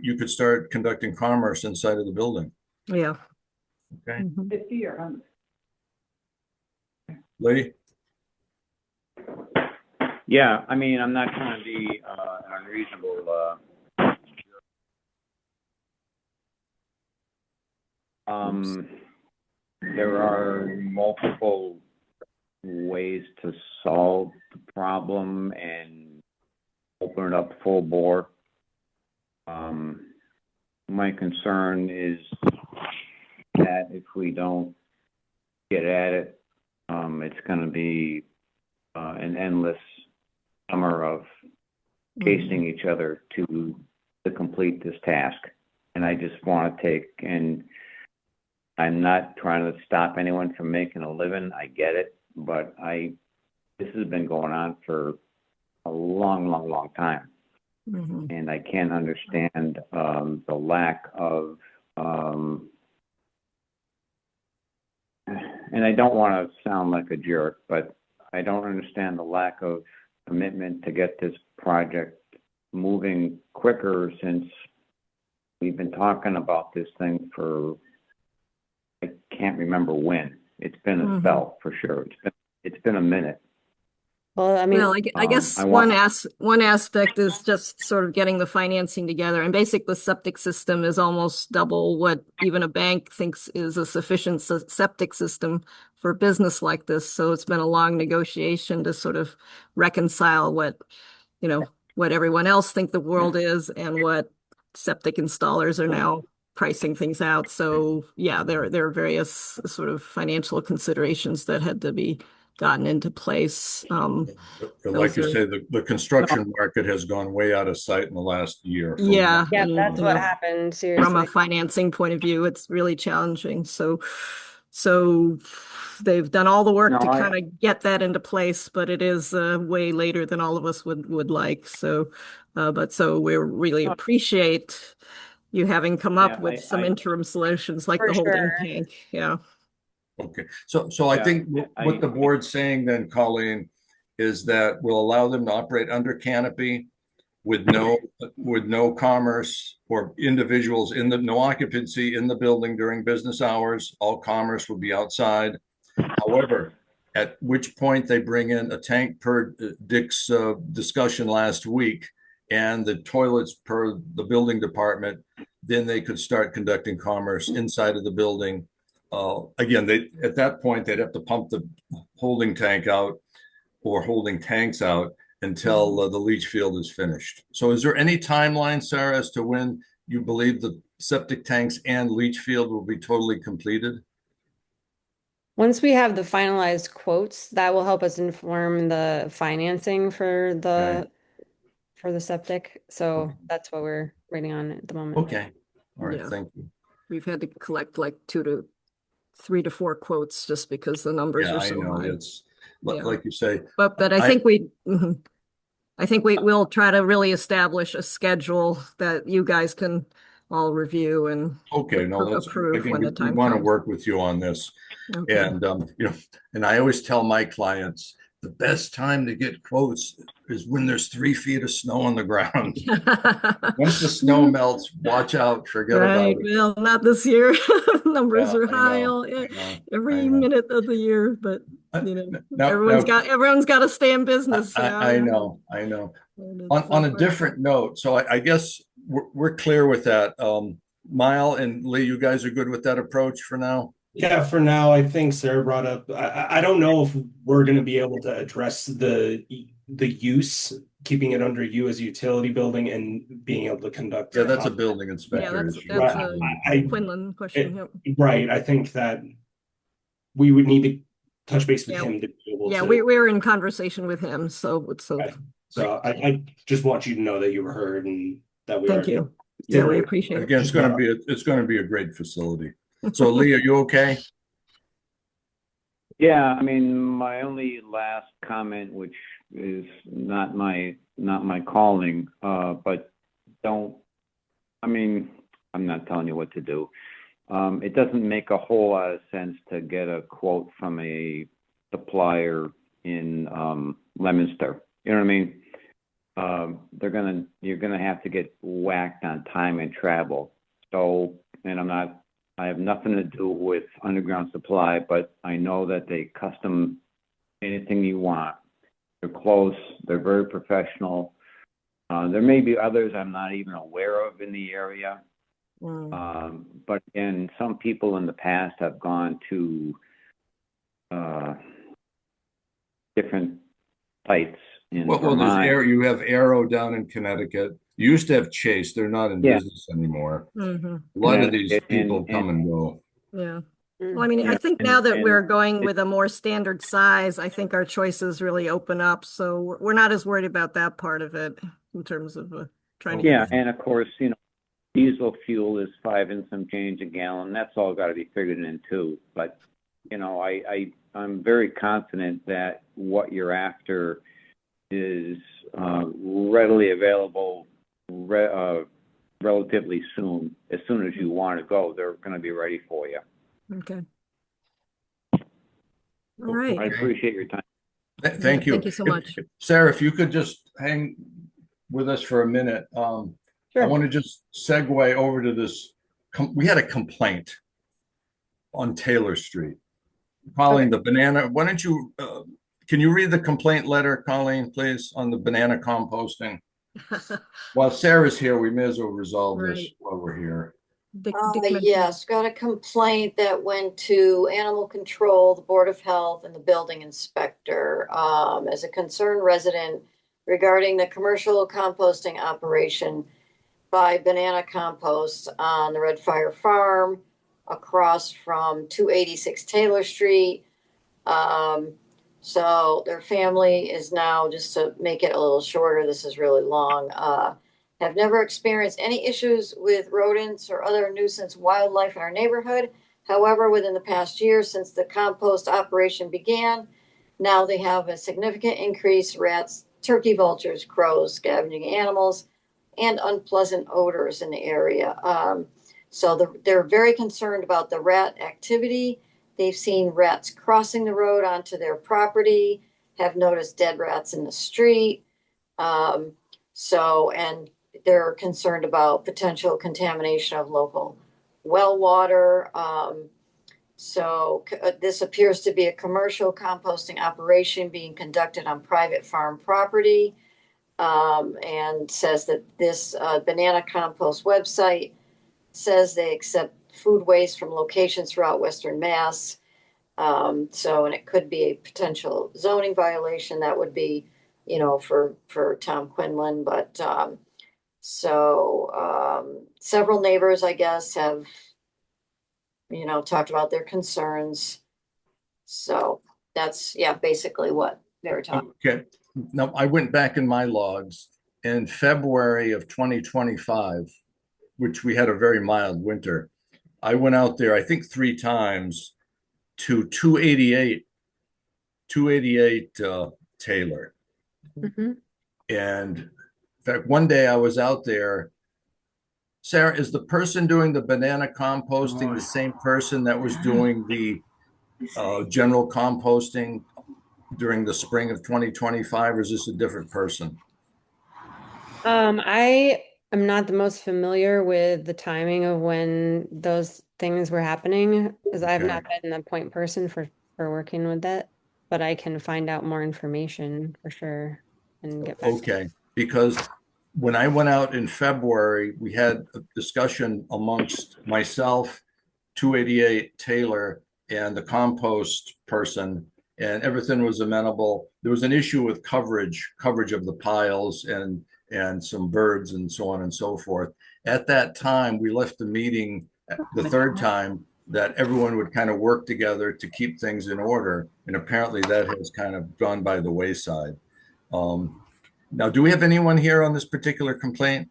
you could start conducting commerce inside of the building. Yeah. Okay. 50 or 100? Lee? Yeah, I mean, I'm not trying to be unreasonable. There are multiple ways to solve the problem and open it up full bore. My concern is that if we don't get at it, it's going to be an endless summer of chasing each other to complete this task. And I just want to and I'm not trying to stop anyone from making a living. I get it, but this has been going on for a long time. And I can't understand the lack of, and I don't want to sound like a jerk, but I don't understand the lack of commitment to get this project moving quicker, since we've been talking about this thing for, I can't remember when. It's been a spell for sure. It's been a minute. Well, I mean, Well, I guess one aspect is just sort of getting the financing together. And basically, the septic system is almost double what even a bank thinks is a sufficient septic system for a business like this. So it's been a long negotiation to sort of reconcile what everyone else think the world is and what septic installers are now pricing things out. So yeah, there are various sort of financial considerations that had to be gotten into place. Like you Those say, the construction market has gone way out of sight in the last year. Yeah. Yeah, and, that's you what know, happened, From a seriously. financing point of view, it's really challenging. So they've done all the work No, to I- kind of get that into place, but it is way later than all of us would like. So, so we really appreciate you having come up Yeah, with some interim solutions like For the holding sure. tank. Yeah. Okay, so I Yeah, think what the board's saying then, Colleen, is that we'll allow them to operate under canopy with no commerce or individuals no occupancy in the building during business hours. All commerce will be outside. However, at which point they bring in a tank per Dick's discussion last week and the toilets per the building department, then they could start conducting commerce inside of the building. Again, at that point, they'd have to pump the holding tank out or holding tanks out until the leach field is finished. So is there any timeline, Sarah, as to when you believe the septic tanks and leach field will be totally completed? Once we have the finalized quotes, that will help us inform the financing for the septic. So that's what we're waiting on at the moment. Okay. All right. Yeah. Thank you. We've had to collect like 3 to 4 quotes just because the numbers Yeah, are I so know. high. It's Yeah. like you say. But I think I think we will try to really establish a schedule that you guys can all review and Okay, no, that's approve again, when the we time want to comes. work with you on this. Okay. And and I always tell my clients the best time to get quotes is when there's 3 feet of snow on the ground. Once the snow melts, watch out, forget about Right. it. Well, not this year. Numbers Yeah, are I high know, I know, every I know. minute of the year, but Now, everyone's got to stay in business. I know. And it's On a hard. different note, so I guess we're clear with that. Mile and Lee, you guys are good with that approach for now? Yeah, for now, I think Sarah brought up, I don't know if we're going to be able to address the use, keeping it under you as a utility building and being able to conduct. Yeah, that's a building inspector that's issue. a I- Quinlan question. Yep. Right. I think that we would need to touch base with Yeah. him to be able Yeah, to. we're in conversation with him, so Okay. So I just want you to know that you were heard and that we thank are. you. Yeah, we appreciate Again, it. it's going to be a great facility. So Lee, are you okay? Yeah, I mean, my only last comment, which is not my calling, but I'm not telling you what to do. It doesn't make a whole lot of sense to get a quote from a supplier in Leominster. You know what I mean? You're gonna have to get whacked on time and travel. So, and I have nothing to do with Underground Supply, but I know that they custom anything you want. They're close. They're very professional. There may be others I'm not even aware of in the area. But again, some people in the past have gone to different sites in Vermont. You have Arrow down in Connecticut. You used to have Chase. They're not in business anymore. Mm-hmm. A lot of these people come and go. Yeah. Well, I mean, I think now that we're going with a more standard size, I think our choices really open up. So we're not as worried about that part of it in terms of trying to. Yeah, and of course, diesel fuel is 5 and some change a gallon. That's all got to be figured in too. But I'm very confident that what you're after is readily available relatively soon. As soon as you want to go, they're going to be ready for you. Okay. All right. I appreciate your time. Thank you. Thank you so much. Sarah, if you could just hang with us for a minute. Sure. I want to just segue over to this. We had a complaint on Taylor Street. Colleen, the banana, why don't you, can you read the complaint letter, Colleen, please, on the banana composting? While Sarah's here, we may as well resolve this while we're here. Yes, got a complaint that went to Animal Control, the Board of Health, and the building inspector as a concerned resident regarding the commercial composting operation by Banana Compost on the Red Fire Farm across from 286 Taylor Street. So their family is now, just to make it a little shorter, this is really long, have never experienced any issues with rodents or other nuisance wildlife in our neighborhood. However, within the past year, since the compost operation began, now they have a significant increase: rats, turkey vultures, crows, scavenging animals, and unpleasant odors in the area. So they're very concerned about the rat activity. They've seen rats crossing the road onto their property, have noticed dead rats in the street. And they're concerned about potential contamination of local well water. This appears to be a commercial composting operation being conducted on private farm property, and says that this banana compost website says they accept food waste from locations throughout Western Mass. And it could be a potential zoning violation. That would be, for Tom Quinlan. But several neighbors, I guess, have, talked about their concerns. So that's, basically what they were talking. Okay. Now, I went back in my logs in February of 2025, which we had a very mild winter. I went out there, I think 3 times, to 288 Taylor. Mm-hmm. And in fact, one day I was out there. Sarah, is the person doing the banana composting the same person that was doing the general composting during the spring of 2025, or is this a different person? I am not the most familiar with the timing of when those things were happening, because I've not been the point person for working with that, but I can find out more information for sure and get back. Okay, because when I went out in February, we had a discussion amongst myself, 288 Taylor, and the compost person, and everything was amenable. There was an issue with coverage of the piles and some birds and so on and so forth. At that time, we left the meeting the third time that everyone would kind of work together to keep things in order. And apparently that has kind of gone by the wayside. Now, do we have anyone here on this particular complaint?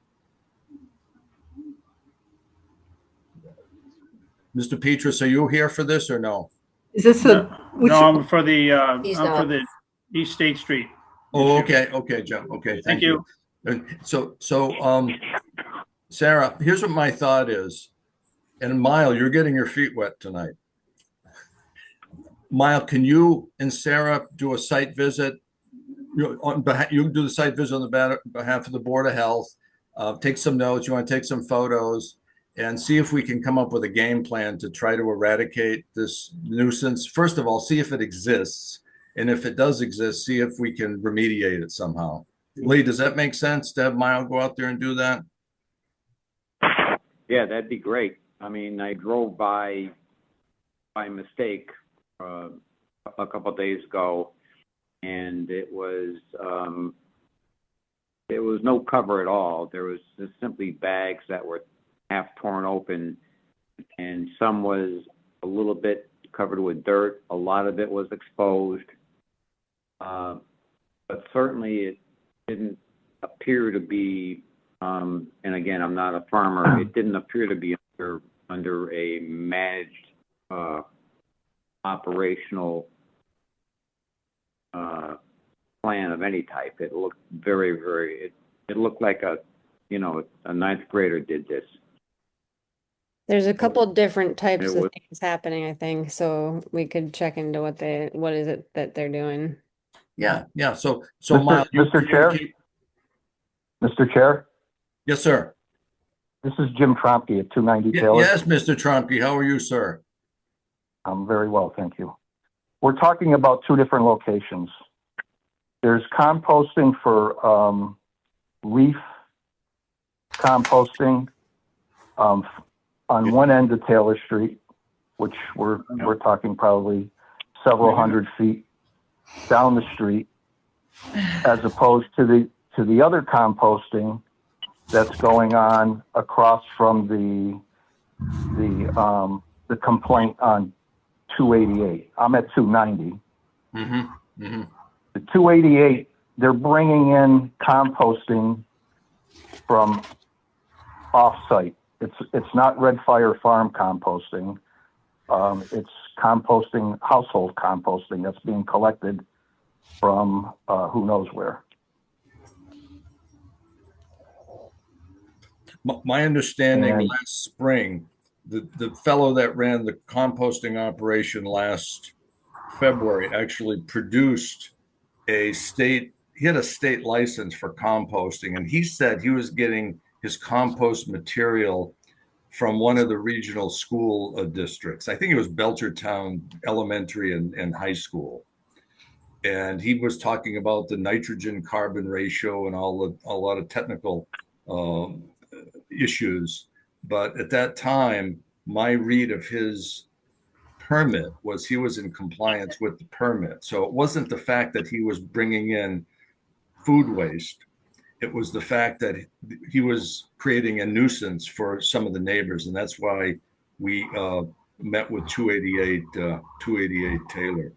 Mr. Petrus, are you here for this or no? Is this No, I'm for the He's I'm not. for the East State Street. Oh, issue. okay, Joe. Okay, Thank you. So, Sarah, here's what my thought is. And Mile, you're getting your feet wet tonight. Mile, can you and Sarah do a site visit? You do the site visit on the behalf of the Board of Health. Take some notes. You want to take some photos and see if we can come up with a game plan to try to eradicate this nuisance. First of all, see if it exists. And if it does exist, see if we can remediate it somehow. Lee, does that make sense to have Mile go out there and do that? Yeah, that'd be great. I mean, I drove by mistake a couple of days ago, and it was no cover at all. There was just simply bags that were half torn open, and some was a little bit covered with dirt. A lot of it was exposed, but certainly it didn't appear to be. And again, I'm not a farmer. It didn't appear to be under a managed operational plan of any type. It looked very, very. It looked like a ninth grader did this. There's a couple different types It of was- things happening, I think, so we could check into what is it that they're doing. Yeah. So Mr. Mile, you Mr. Chair? communicate- Mr. Chair, Yes, sir. this is Jim Tromke at 290 Taylor. Yes, Mr. Tromke, how are you, sir? I'm very well, thank you. We're talking about 2 different locations. There's composting for reef composting on one end of Taylor Street, which we're talking probably several hundred feet down the street, as opposed to the other composting that's going on across from the complaint on 288. I'm at 290. Mm-hmm. Mhm. The 288, they're bringing in composting from off-site. It's not Red Fire Farm composting. It's composting, household composting that's being collected from who knows where. My understanding And- last spring, the fellow that ran the composting operation last February actually produced he had a state license for composting, and he said he was getting his compost material from one of the regional school districts. I think it was Belchertown Elementary and High School. And he was talking about the nitrogen carbon ratio and a lot of technical issues. But at that time, my read of his permit was he was in compliance with the permit. So it wasn't the fact that he was bringing in food waste. It was the fact that he was creating a nuisance for some of the neighbors. And that's why we met with 288 Taylor.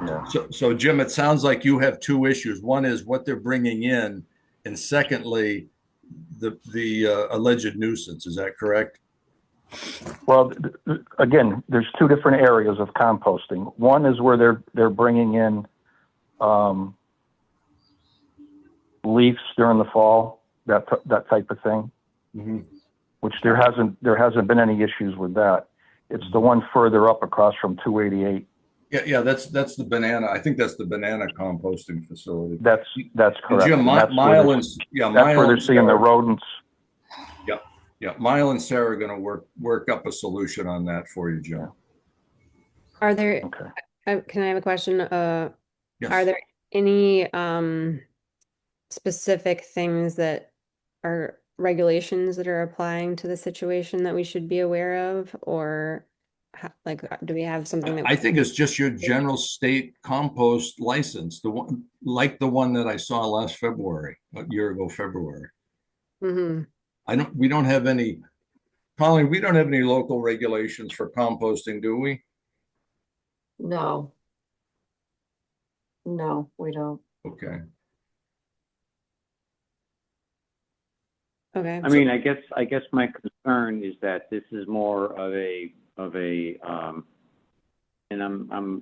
Yeah. So Jim, it sounds like you have two issues. One is what they're bringing in, and secondly, the alleged nuisance. Is that correct? Well, again, there's two different areas of composting. One is where they're bringing in leaves during the fall, that type of thing. Mm-hmm. Which there hasn't been any issues with that. It's the one further up across from 288. Yeah, that's the banana. I think that's the banana composting facility. That's correct. Jim, that's Mile where and they're seeing the rodents. Yeah, Mile and Sarah are going to work up a solution on that for you, Jim. Are there, Okay. can I have a question? Yes. Are there any specific things that are regulations that are applying to the situation that we should be aware of? Or do we have something that I think it's just your general state compost license, the one that I saw last February, a year ago, February. Mm-hmm. We don't have any, Colleen, we don't have any local regulations for composting, do we? No. No, we don't. Okay. Okay. I mean, I guess my concern is that this is more of a and I'm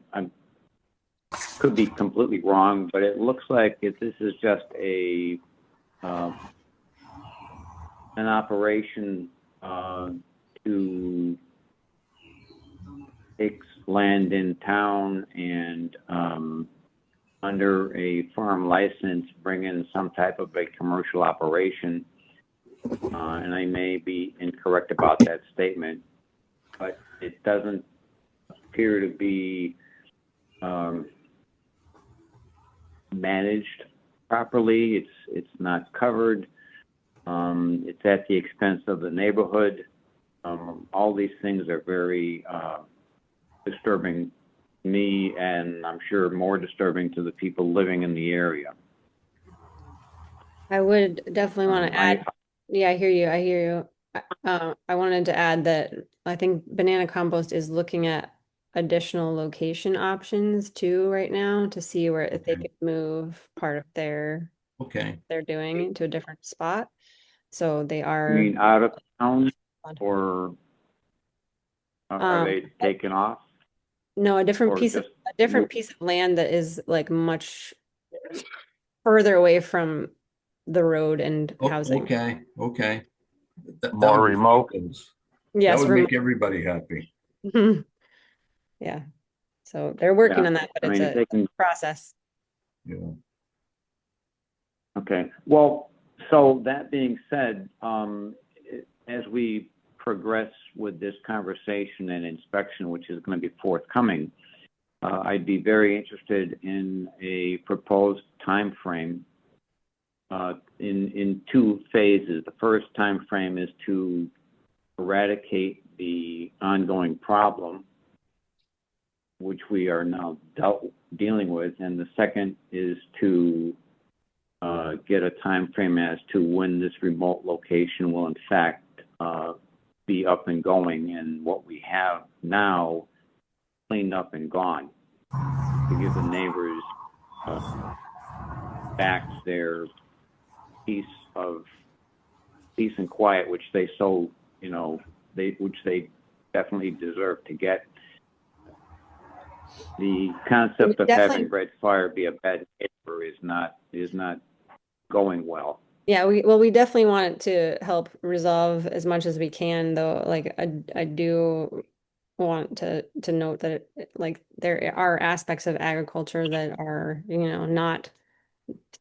could be completely wrong, but it looks like if this is just an operation to take land in town and under a farm license bring in some type of a commercial operation. And I may be incorrect about that statement, but it doesn't appear to be managed properly. It's not covered. It's at the expense of the neighborhood. All these things are very disturbing to me, and I'm sure more disturbing to the people living in the area. I would definitely want to add. Yeah, I hear you. I wanted to add that I think Banana Compost is looking at additional location options too right now to see where if they could move part of they're doing to a different spot. So they are. You mean out of town, or are they taken off? No, a different piece of land that is like much further away from the road and housing. Okay. More remote. Yes, that would make everybody happy. Yeah. So they're working on that, but it's a process. Yeah. Okay. Well, so that being said, as we progress with this conversation and inspection, which is going to be forthcoming, I'd be very interested in a proposed time frame in two phases. The first time frame is to eradicate the ongoing problem, which we are now dealing with, and the second is to get a time frame as to when this remote location will in fact be up and going and what we have now cleaned up and gone. to give the neighbors back their peace and quiet, which they which they definitely deserve to get. The concept of having red fire be a bad neighbor is not going well. Yeah, we definitely want it to help resolve as much as we can, though. Like I do want to note that like there are aspects of agriculture that are, not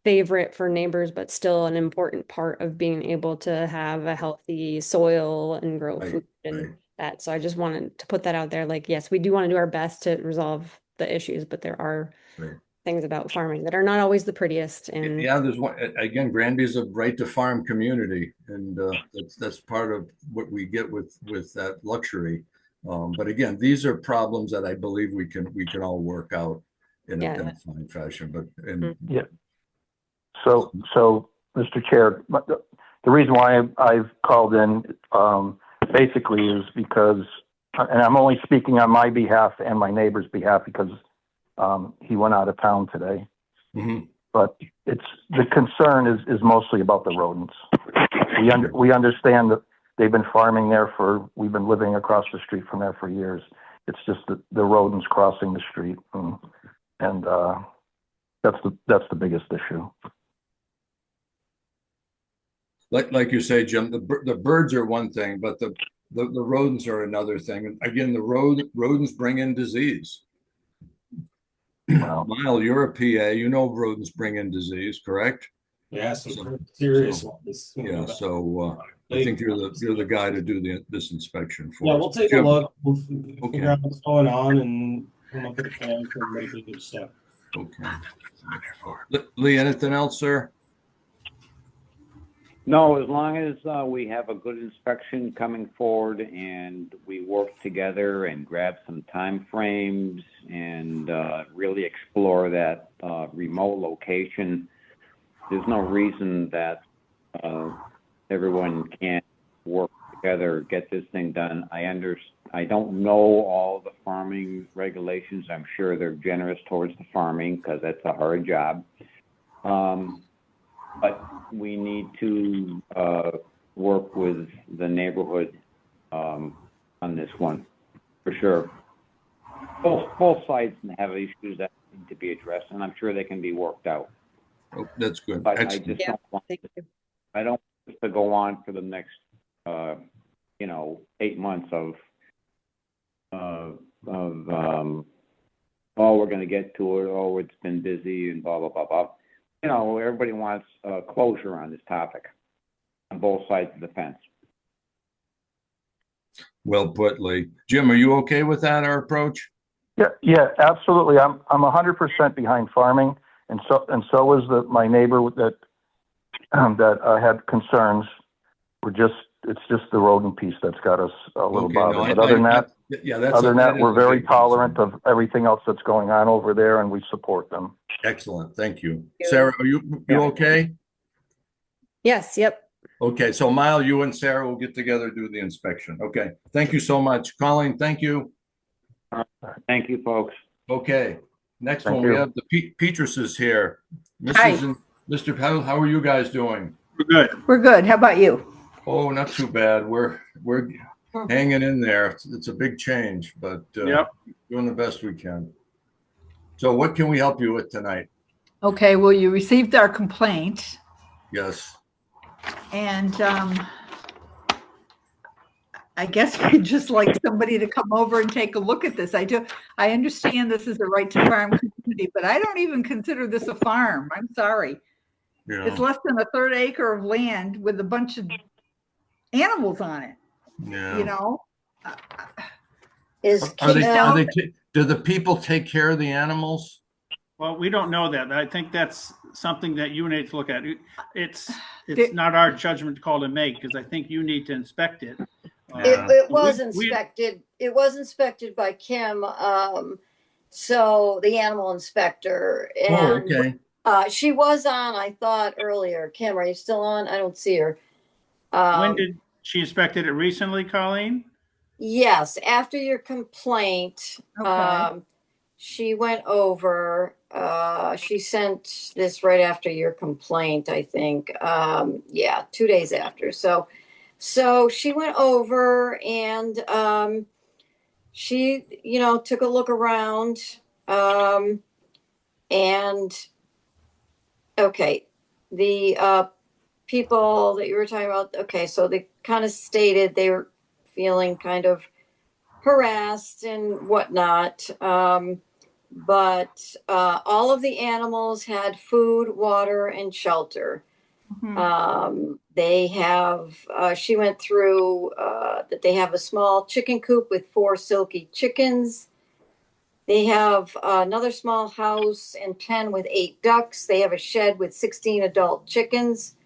favorite for neighbors, but still an important part of being able to have a healthy soil and grow food and that. So I just wanted to put that out there. Like, yes, we do want to do our best to resolve the issues, but there are things about farming that are not always the prettiest. And yeah, there's one again. Granby is a right to farm community, and that's part of what we get with that luxury. But again, these are problems that I believe we can all work out in a fine fashion. But yeah. So, Mr. Chair, the reason why I've called in basically is because, and I'm only speaking on my behalf and my neighbor's behalf because he went out of town today. Mm-hmm. But the concern is mostly about the rodents. We understand that they've been farming there we've been living across the street from there for years. It's just the rodents crossing the street, and that's the biggest issue. Like you say, Jim, the birds are one thing, but the rodents are another thing. And again, the rodents bring in disease. Wow. Lyle, you're a PA. You know rodents bring in disease, correct? Yeah, some serious ones. Yeah, so I think you're the guy to do this inspection for. Yeah, us. we'll take Jim, a look. We'll figure out what's going on and come up with a plan for making good stuff. Okay. Lee, anything else, sir? No, as long as we have a good inspection coming forward and we work together and grab some time frames and really explore that remote location, there's no reason that everyone can't work together, get this thing done. I don't know all the farming regulations. I'm sure they're generous towards the farming because that's a hard job. But we need to work with the neighborhood on this one, for sure. Both sides have issues that need to be addressed, and I'm sure they can be worked out. Oh, that's good. But I just don't want this to go on for the next, 8 months of we're going to get to it. It's been busy and blah blah blah blah. Everybody wants closure on this topic on both sides of the fence. Well put, Lee. Jim, are you okay with that, our approach? Yeah, absolutely. I'm 100% behind farming, and so is my neighbor that had concerns. It's just the rodent piece that's got us a little bothered. But other than that, we're very tolerant of everything else that's going on over there, and we support them. Excellent, thank you. Sarah, are you okay? yes, yep. Okay, so Mile, you and Sarah will get together, do the inspection. Okay, thank you so much. Colleen, thank you. Thank you, folks. Okay, next Thank one, you. we have the Petruses here. Hi. Mrs. and Mr. Powell, how are you guys doing? We're good. We're good. How about you? Oh, not too bad. We're hanging in there. It's a big change, but doing the best we can. So what can we help you with tonight? Okay, well, you received our complaint, Yes. and I guess we'd just like somebody to come over and take a look at this. I understand this is a right to farm community, but I don't even consider this a farm. I'm sorry. Yeah. It's less than a third acre of land with a bunch of animals on it. Yeah. Do the people take care of the animals? Well, we don't know that. I think that's something that you need to look at. It's not our judgment call to make, because I think you need to inspect it. It was inspected. It was inspected by Kim, so the animal inspector. And she was on, I thought, earlier. Kim, are you still on? I don't see her. When did she inspected it recently, Colleen? Yes, after your complaint. Okay. she went over, she sent this right after your complaint, I think. Yeah, 2 days after. So she went over and she, took a look around. And okay, the people that you were talking about, okay, so they kind of stated they were feeling kind of harassed and whatnot. But all of the animals had food, water, and shelter. They have, she went through that they have a small chicken coop with 4 silky chickens. They have another small house and pen with 8 ducks. They have a shed with 16 adult chickens,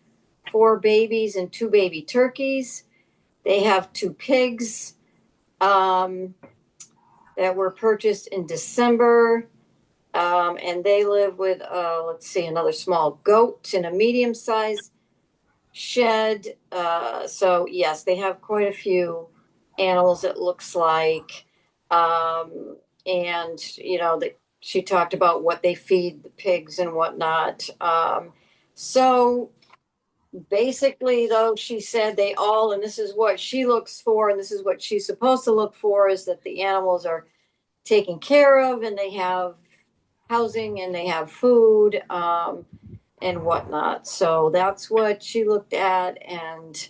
4 babies, and 2 baby turkeys. They have 2 pigs that were purchased in December. And they live with, let's see, another small goat in a medium-sized shed. So yes, they have quite a few animals, it looks like. And that she talked about what they feed the pigs and whatnot. So basically, though, she said they all, and this is what she looks for, and this is what she's supposed to look for, is that the animals are taken care of and they have housing and they have food and whatnot. So that's what she looked at. And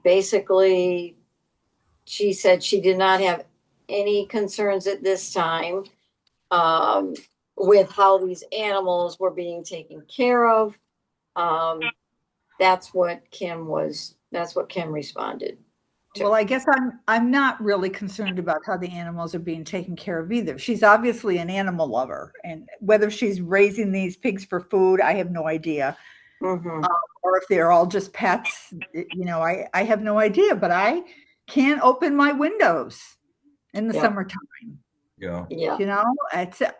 basically, she said she did not have any concerns at this time with how these animals were being taken care of. That's what Kim responded. Well, I guess I'm not really concerned about how the animals are being taken care of either. She's obviously an animal lover, and whether she's raising these pigs for food, I have no idea. Or if they're all just pets, I have no idea. But I can't open my windows in the summertime. Yeah.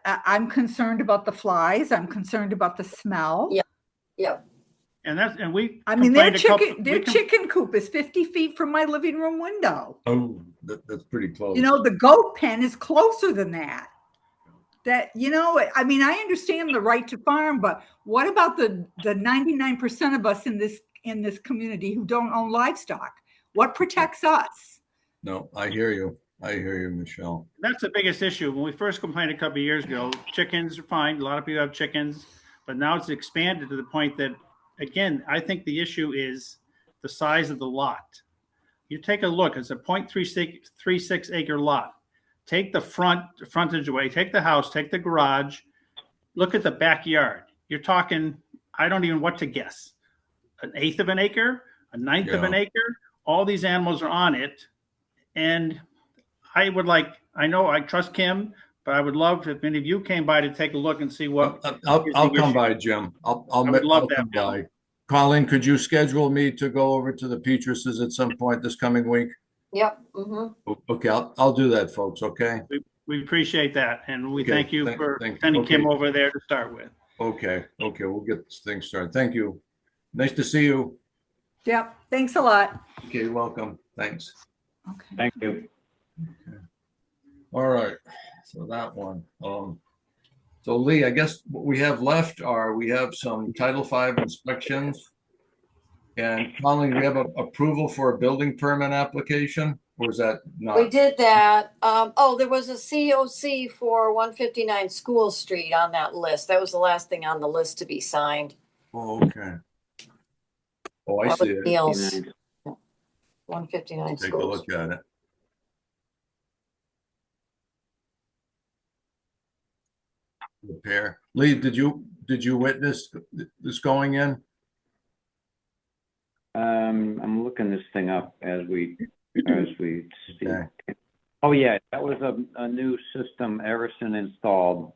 I'm concerned about the flies. I'm concerned about the smell. Yeah. And we. I mean, their chicken coop is 50 feet from my living room window. Oh, that's pretty close. The goat pen is closer than that. I mean, I understand the right to farm, but what about the 99% of us in this community who don't own livestock? What protects us? No, I hear you. Michelle. That's the biggest issue. When we first complained a couple of years ago, chickens are fine. A lot of people have chickens, but now it's expanded to the point that, again, I think the issue is the size of the lot. You take a look, it's a 0.36 acre lot. Take the frontage away, take the house, take the garage, look at the backyard. You're talking, I don't even know what to guess. 1/8 of an acre, 1/9 of an acre. All these animals are on it. And I know I trust Kim, but I would love if any of you came by to take a look and see what. I'll come by, Jim. I'll love that. Come by. Colleen, could you schedule me to go over to the Petruses at some point this coming week? Yep. Okay, I'll do that, folks. Okay. We appreciate that, and we thank you for thank you. sending Kim over there to start with. Okay, we'll get this thing started. Thank you. Nice to see you. Yep. Thanks a lot. Okay, you're welcome. Thanks. Okay. Thank you. Okay. All right. So that one. So Lee, I guess what we have left we have some Title V inspections. And Colleen, we have approval for a building permit application, or is that not? We did that. There was a COC for 159 School Street on that list. That was the last thing on the list to be signed. Oh, okay. Oh, I see it. Neil's 159 Take a School look at it. Repair. Lee, did you witness this going in? I'm looking this thing up as we see. Okay. Oh yeah, that was a new system Everson installed.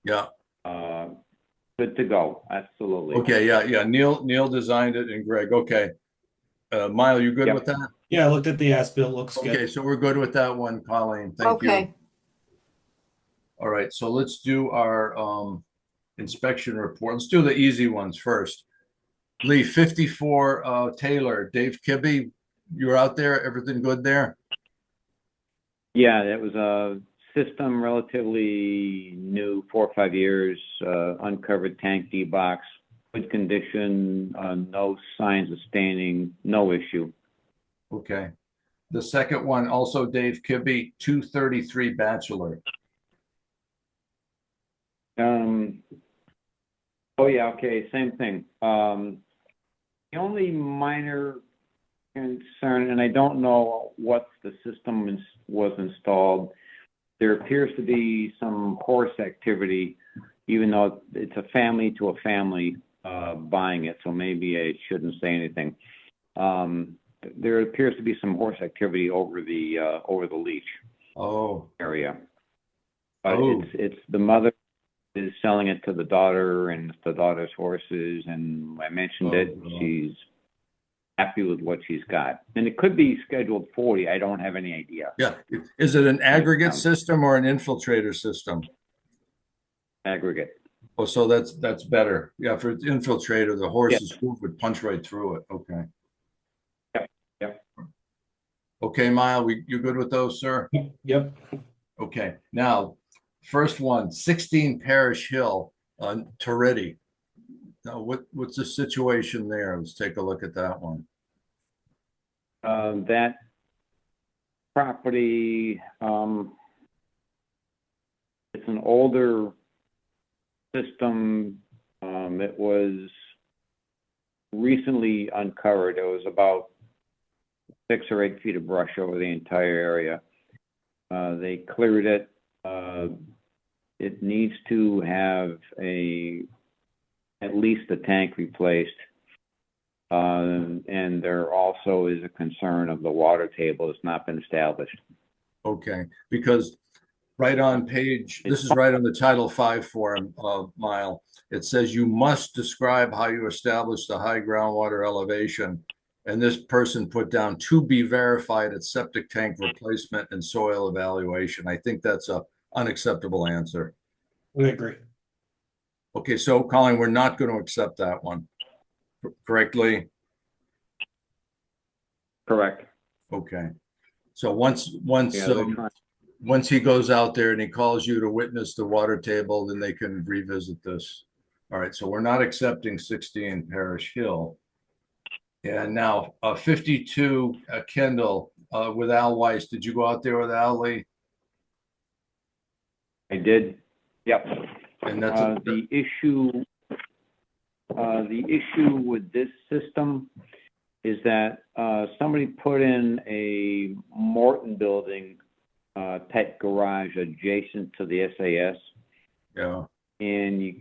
Yeah. Good to go. Absolutely. Okay. Yeah. Neil designed it, and Greg. Okay. Mile, you good with that? Yeah, I looked at the as-built. Looks good. Okay, so we're good with that one, Colleen. Thank you. Okay. All right, so let's do our inspection report. Let's do the easy ones first. Lee, 54 Taylor, Dave Kibbe, you're out there. Everything good there? Yeah, that was a system, relatively new, 4 or 5 years, uncovered tank D-box, good condition, no signs of staining, no issue. Okay. The second one, also Dave Kibbe, 233 Bachelor. Oh yeah, okay, same thing. The only minor concern, and I don't know what the system was installed, there appears to be some horse activity, even though it's a family to a family buying it, so maybe I shouldn't say anything. There appears to be some horse activity over the leach area. But it's the mother is selling it to the daughter, and it's the daughter's horses, and I mentioned it. She's happy with what she's got, and it could be scheduled 40. I don't have any idea. Yeah, is it an aggregate system or an infiltrator system? Aggregate. Oh, so that's better. Yeah, for infiltrator, the horse's hoof would punch right through it. Okay. Yep. Okay, Mile, you good with those, sir? Yep. Okay. Now, first one, 16 Parish Hill, Toretti. Now, what's the situation there? Let's take a look at that one. That property, it's an older system. It was recently uncovered. It was about 6 or 8 feet of brush over the entire area. They cleared it. It needs to have at least a tank replaced. And there also is a concern of the water table that's not been established. Okay, because right on page, this is right on the Title V form, Mile. It says you must describe how you establish the high groundwater elevation. And this person put down to be verified at septic tank replacement and soil evaluation. I think that's a unacceptable answer. I agree. Okay, so Colin, we're not going to accept that one. Correctly? Correct. Okay. So once he goes out there and he calls you to witness the water table, then they can revisit this. All right, so we're not accepting 16 Parish Hill. And now 52 Kendall with Al Weiss. Did you go out there with Al, Lee? I did. Yep. And that's the issue. The issue with this system is that somebody put in a Morton building type garage adjacent to the SAS. Yeah. And you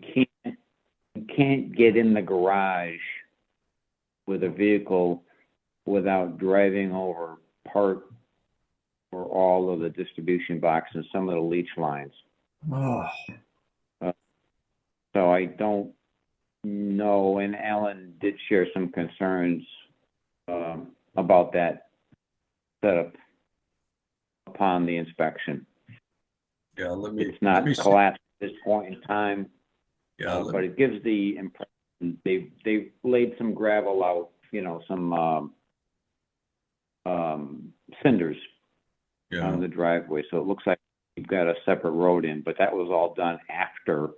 can't get in the garage with a vehicle without driving over part or all of the distribution box and some of the leach lines. So I don't know, and Alan did share some concerns about that setup upon the inspection. Yeah, it's not collapsed at this point in time. Yeah, but it gives the impression they've laid some gravel out, some cinders on the driveway. So it looks like you've got a separate road in, but that was all done after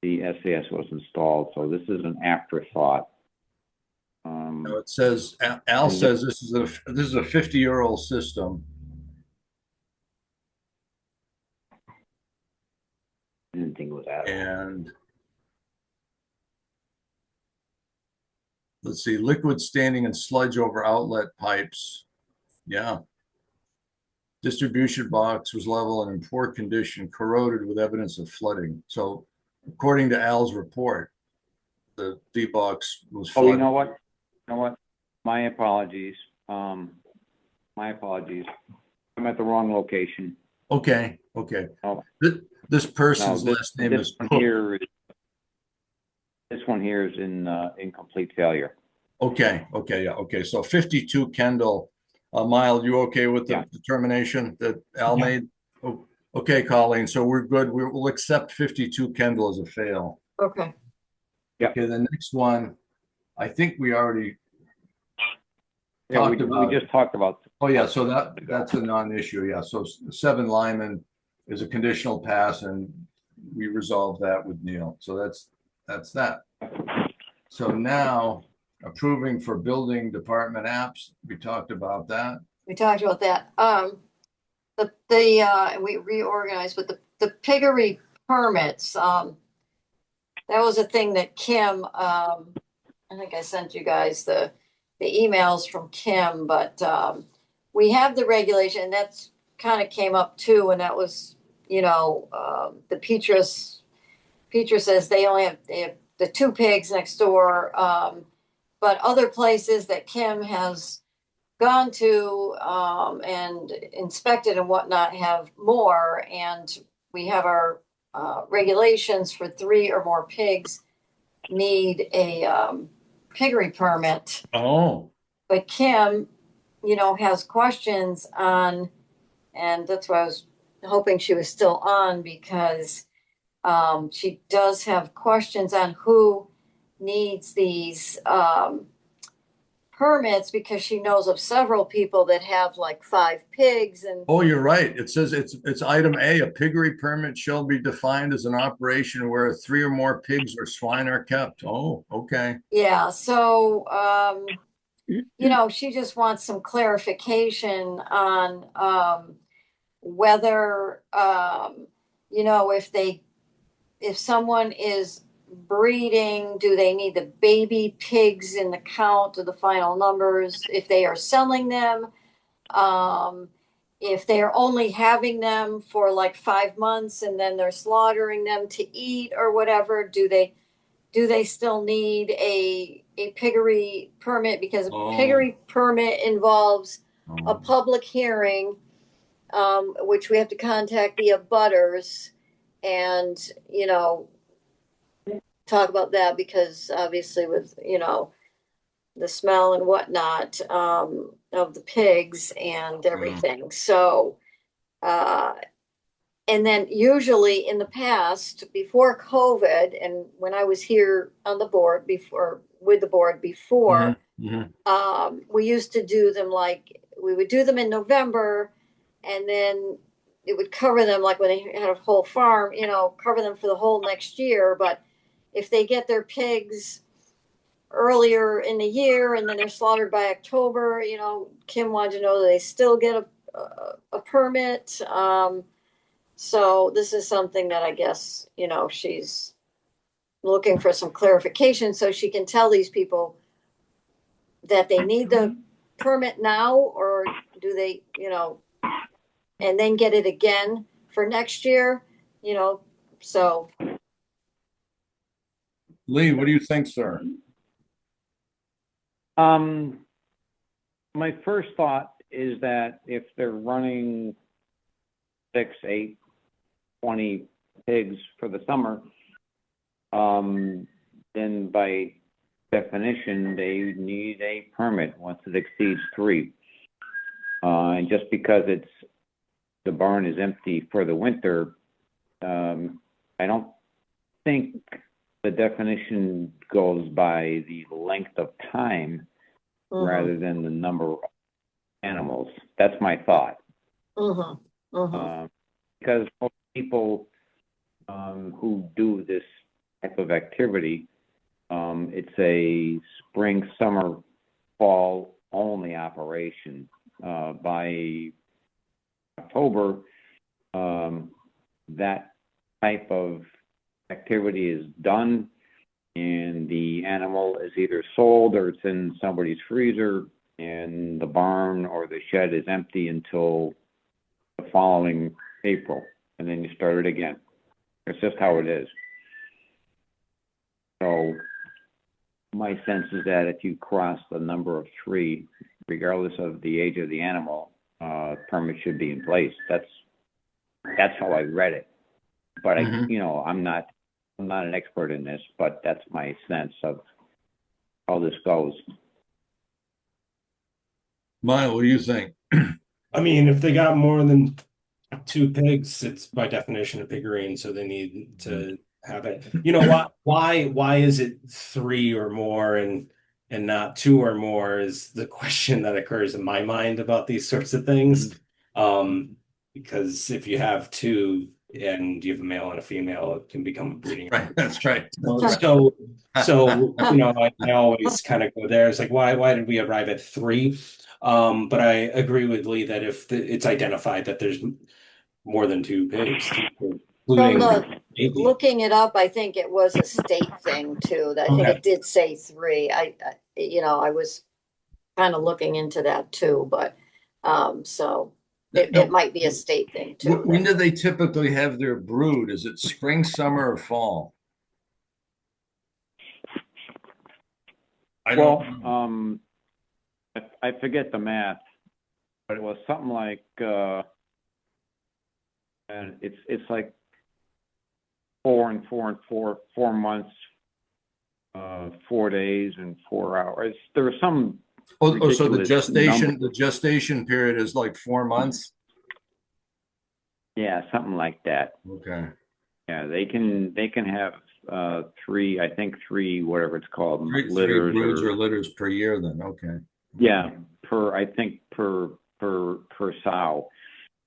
the SAS was installed. So this is an afterthought. It says Al says this is a 50-year-old system. I didn't think it was that. And let's see, liquid standing and sludge over outlet pipes. Yeah. Distribution box was level and in poor condition, corroded with evidence of flooding. So according to Al's report, the D box was flooded. Oh, you know what? My apologies. My apologies. I'm at the wrong location. Okay. Oh. This person's last name is Cook. This one here is in complete failure. Okay. So 52 Kendall. Mile, you okay with the determination that Al made? Oh, okay, Colleen. So we're good. We'll accept 52 Kendall as a fail. Okay. Yeah. Okay. The next one, I think we already talked about. We just talked about. Oh yeah. So that's a non-issue. Yeah. So 7 Lyman, as a conditional pass, and we resolved that with Neil. So that's that. So now approving for building department apps, we talked about that. We talked about that. We reorganized, but the piggery permits, that was a thing that Kim, I think I sent you guys the emails from Kim, but we have the regulation, and that's kind of came up too, and that was, the Petrus says they have the 2 pigs next door, but other places that Kim has gone to and inspected and whatnot have more, and we have our regulations for 3 or more pigs need a piggery permit. Oh, But Kim, has questions on, and that's why I was hoping she was still on, because she does have questions on who needs these permits, because she knows of several people that have like 5 pigs. And oh, you're right. It says it's item A, a piggery permit shall be defined as an operation where 3 or more pigs or swine are kept. Oh, okay. yeah, so she just wants some clarification on whether if someone is breeding, do they need the baby pigs in the count of the final numbers? If they are selling them, if they are only having them for like 5 months and then they're slaughtering them to eat or whatever, do they still need a piggery permit? Because a piggery permit involves a public hearing, which we have to contact the abutters and, talk about that, because obviously with, the smell and whatnot, of the pigs and everything. So, and then usually in the past, before COVID, and when I was here on the board before, with the board before, we used to do them we would do them in November, and then it would cover them like when they had a whole farm, cover them for the whole next year. But if they get their pigs earlier in the year and then they're slaughtered by October, Kim wanted to know that they still get a permit. So this is something that I guess, she's looking for some clarification so she can tell these people that they need the permit now, or do they, and then get it again for next year, so. Lee, what do you think, sir? My first thought is that if they're running 6, 8, 20 pigs for the summer, then by definition, they need a permit once it exceeds 3. And just because the barn is empty for the winter, I don't think the definition goes by the length of time rather than the number of animals. That's my thought. Because most people who do this type of activity, it's a spring, summer, fall only operation. By October, that type of activity is done, and the animal is either sold or it's in somebody's freezer, and the barn or the shed is empty until the following April, and then you start it again. It's just how it is. So my sense is that if you cross the number of 3, regardless of the age of the animal, permit should be in place. That's how I read it. But I'm not an expert in this, but that's my sense of how this goes. Maya, what do you think? I mean, if they got more than 2 pigs, it's by definition a piggery, and so they need to have it. Why is it 3 or more and not 2 or more is the question that occurs in my mind about these sorts of things. because if you have two and you have a male and a female, it can become a breeding. Right, that's right. So I always kind of go there. It's like, why did we arrive at three? But I agree with Lee that if it's identified that there's more than two pigs, From including the baby. looking it up, I think it was a state thing too. I think Okay. it did say three. I was kind of looking into that too, but so it might be a state thing too. When do they typically have their brood? Is it spring, summer, or fall? I don't know. I forget the math, but it was something like, and it's like 4 and 4 and 4 months, 4 days and 4 hours. There was some. So the ridiculous gestation period is like 4 months? Yeah, something like that. Okay. Yeah, they can have three, whatever it's called, Three litters broods or litters per year then, okay. Yeah, per sow.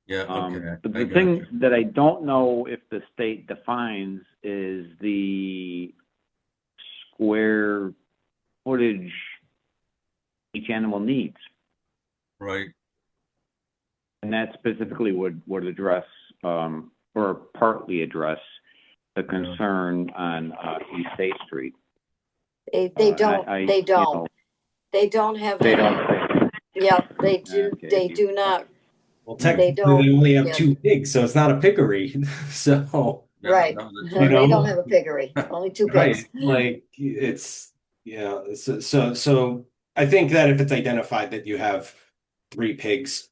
Yeah, okay. But the thing that I don't know if the state defines is the square footage each animal needs. Right. And that specifically would address, or partly address, the concern on East State Street. They don't have They any. don't. Yeah, they do. Okay. They do not. Well, technically, they only have two pigs, so it's not a piggery. So right, they don't have a piggery. Only two pigs. Right, like it's So I think that if it's identified that you have three pigs,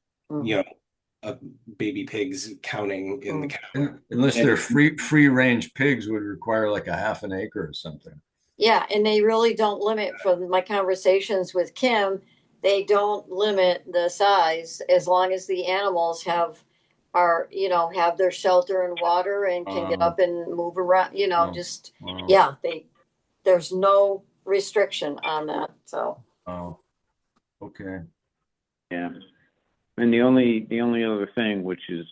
baby pigs counting in the cow. Unless they're free range pigs would require like a half an acre or something. Yeah, and they really don't limit. From my conversations with Kim, they don't limit the size as long as the animals have their shelter and water and can get up and move around. There's no restriction on that. So. Oh, okay. Yeah. And the only other thing, which is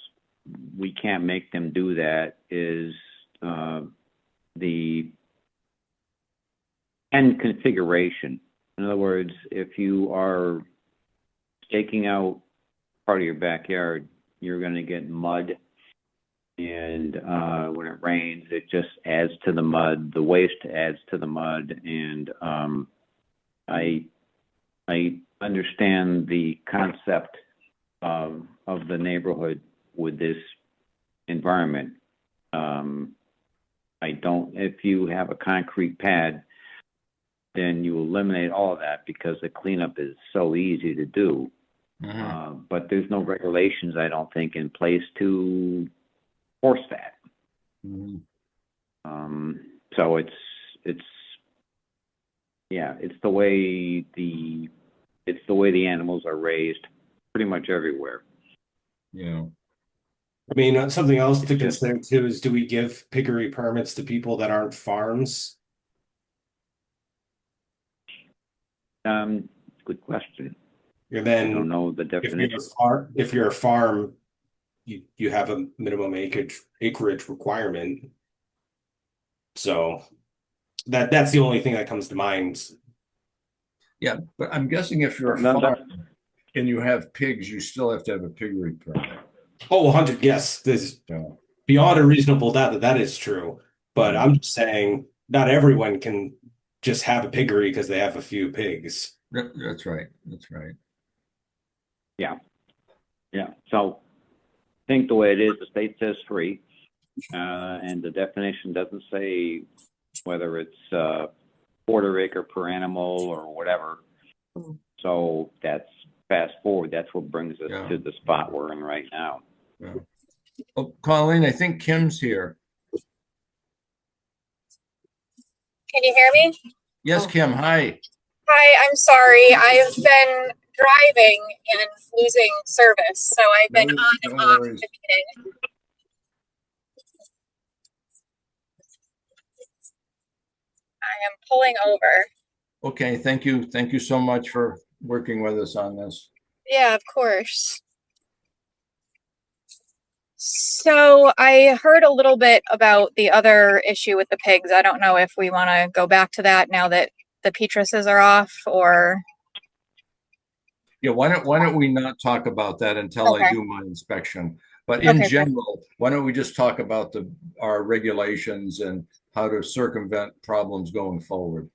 we can't make them do that, is the pen configuration. In other words, if you are staking out part of your backyard, you're going to get mud, and when it rains, it just adds to the mud. The waste adds to the mud, and I understand the concept of the neighborhood with this environment. I don't. If you have a concrete pad, then you eliminate all of that because the cleanup is so easy to do. Mm-hmm. But there's no regulations, I don't think, in place to force that. Mm-hmm. So it's the way the animals are raised pretty much everywhere. Yeah. I mean, something else to consider too is, do we give piggery permits to people that aren't farms? Good question. And then I don't know the definition. If you're a farm, you have a minimum acreage requirement. So that's the only thing that comes to mind. Yeah, but I'm guessing if you're a farm and you have pigs, you still have to have a piggery permit. Oh, 100, yes. There's beyond a reasonable doubt that is true. But I'm just saying not everyone can just have a piggery because they have a few pigs. That's right. That's right. Yeah. Yeah. So I think the way it is, the state says 3, and the definition doesn't say whether it's quarter acre per animal or whatever. So that's fast forward. That's what brings us to the spot we're in right now. Yeah. Oh, Colleen, I think Kim's here. Can you hear me? Yes, Kim. Hi. Hi, I'm sorry. I've been driving and losing service, so I've been on and off the meeting. I am pulling over. Okay, thank you. Thank you so much for working with us on this. Yeah, of course. So I heard a little bit about the other issue with the pigs. I don't know if we want to go back to that now that the Petruses are off, or Yeah, why don't we not talk about that until I okay. do my inspection? But in Okay. general, why don't we just talk about our regulations and how to circumvent problems going forward?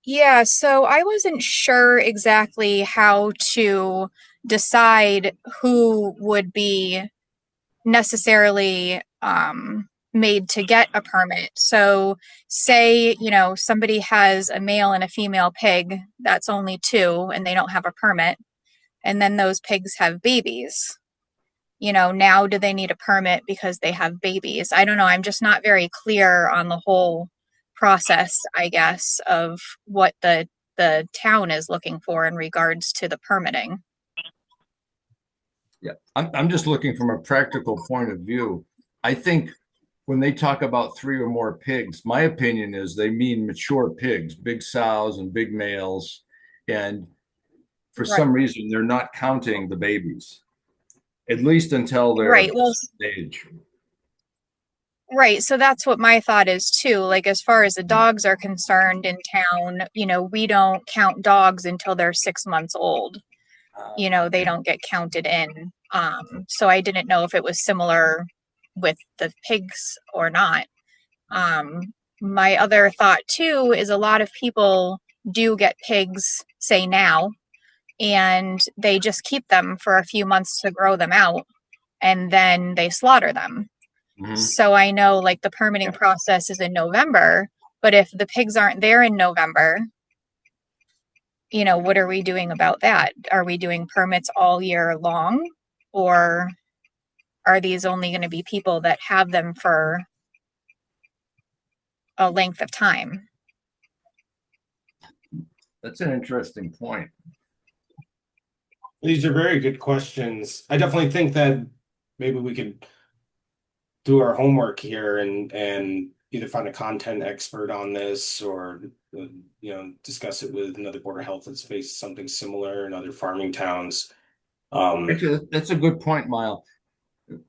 Yeah, so I wasn't sure exactly how to decide who would be necessarily made to get a permit. So, say, somebody has a male and a female pig, that's only two, and they don't have a permit, and then those pigs have babies. Now do they need a permit because they have babies? I don't know. I'm just not very clear on the whole process, I guess, of what the town is looking for in regards to the permitting. Yeah, I'm just looking from a practical point of view. I think when they talk about 3 or more pigs, my opinion is they mean mature pigs, big sows and big males. And for Right. some reason, they're not counting the babies, at least until they're Right. of Well, age. right. So that's what my thought is too. Like, as far as the dogs are concerned in town, we don't count dogs until they're 6 months old. They don't get counted in. So I didn't know if it was similar with the pigs or not. My other thought too is a lot of people do get pigs, say now, and they just keep them for a few months to grow them out, and then they slaughter them. Mhm. So I know like the permitting process is in November, but if the pigs aren't there in November, what are we doing about that? Are we doing permits all year long, or are these only going to be people that have them for a length of time? That's an interesting point. These are very good questions. I definitely think that maybe we could do our homework here and either find a content expert on this or discuss it with another board of health that's faced something similar in other farming towns. Actually, that's a good point, Mile.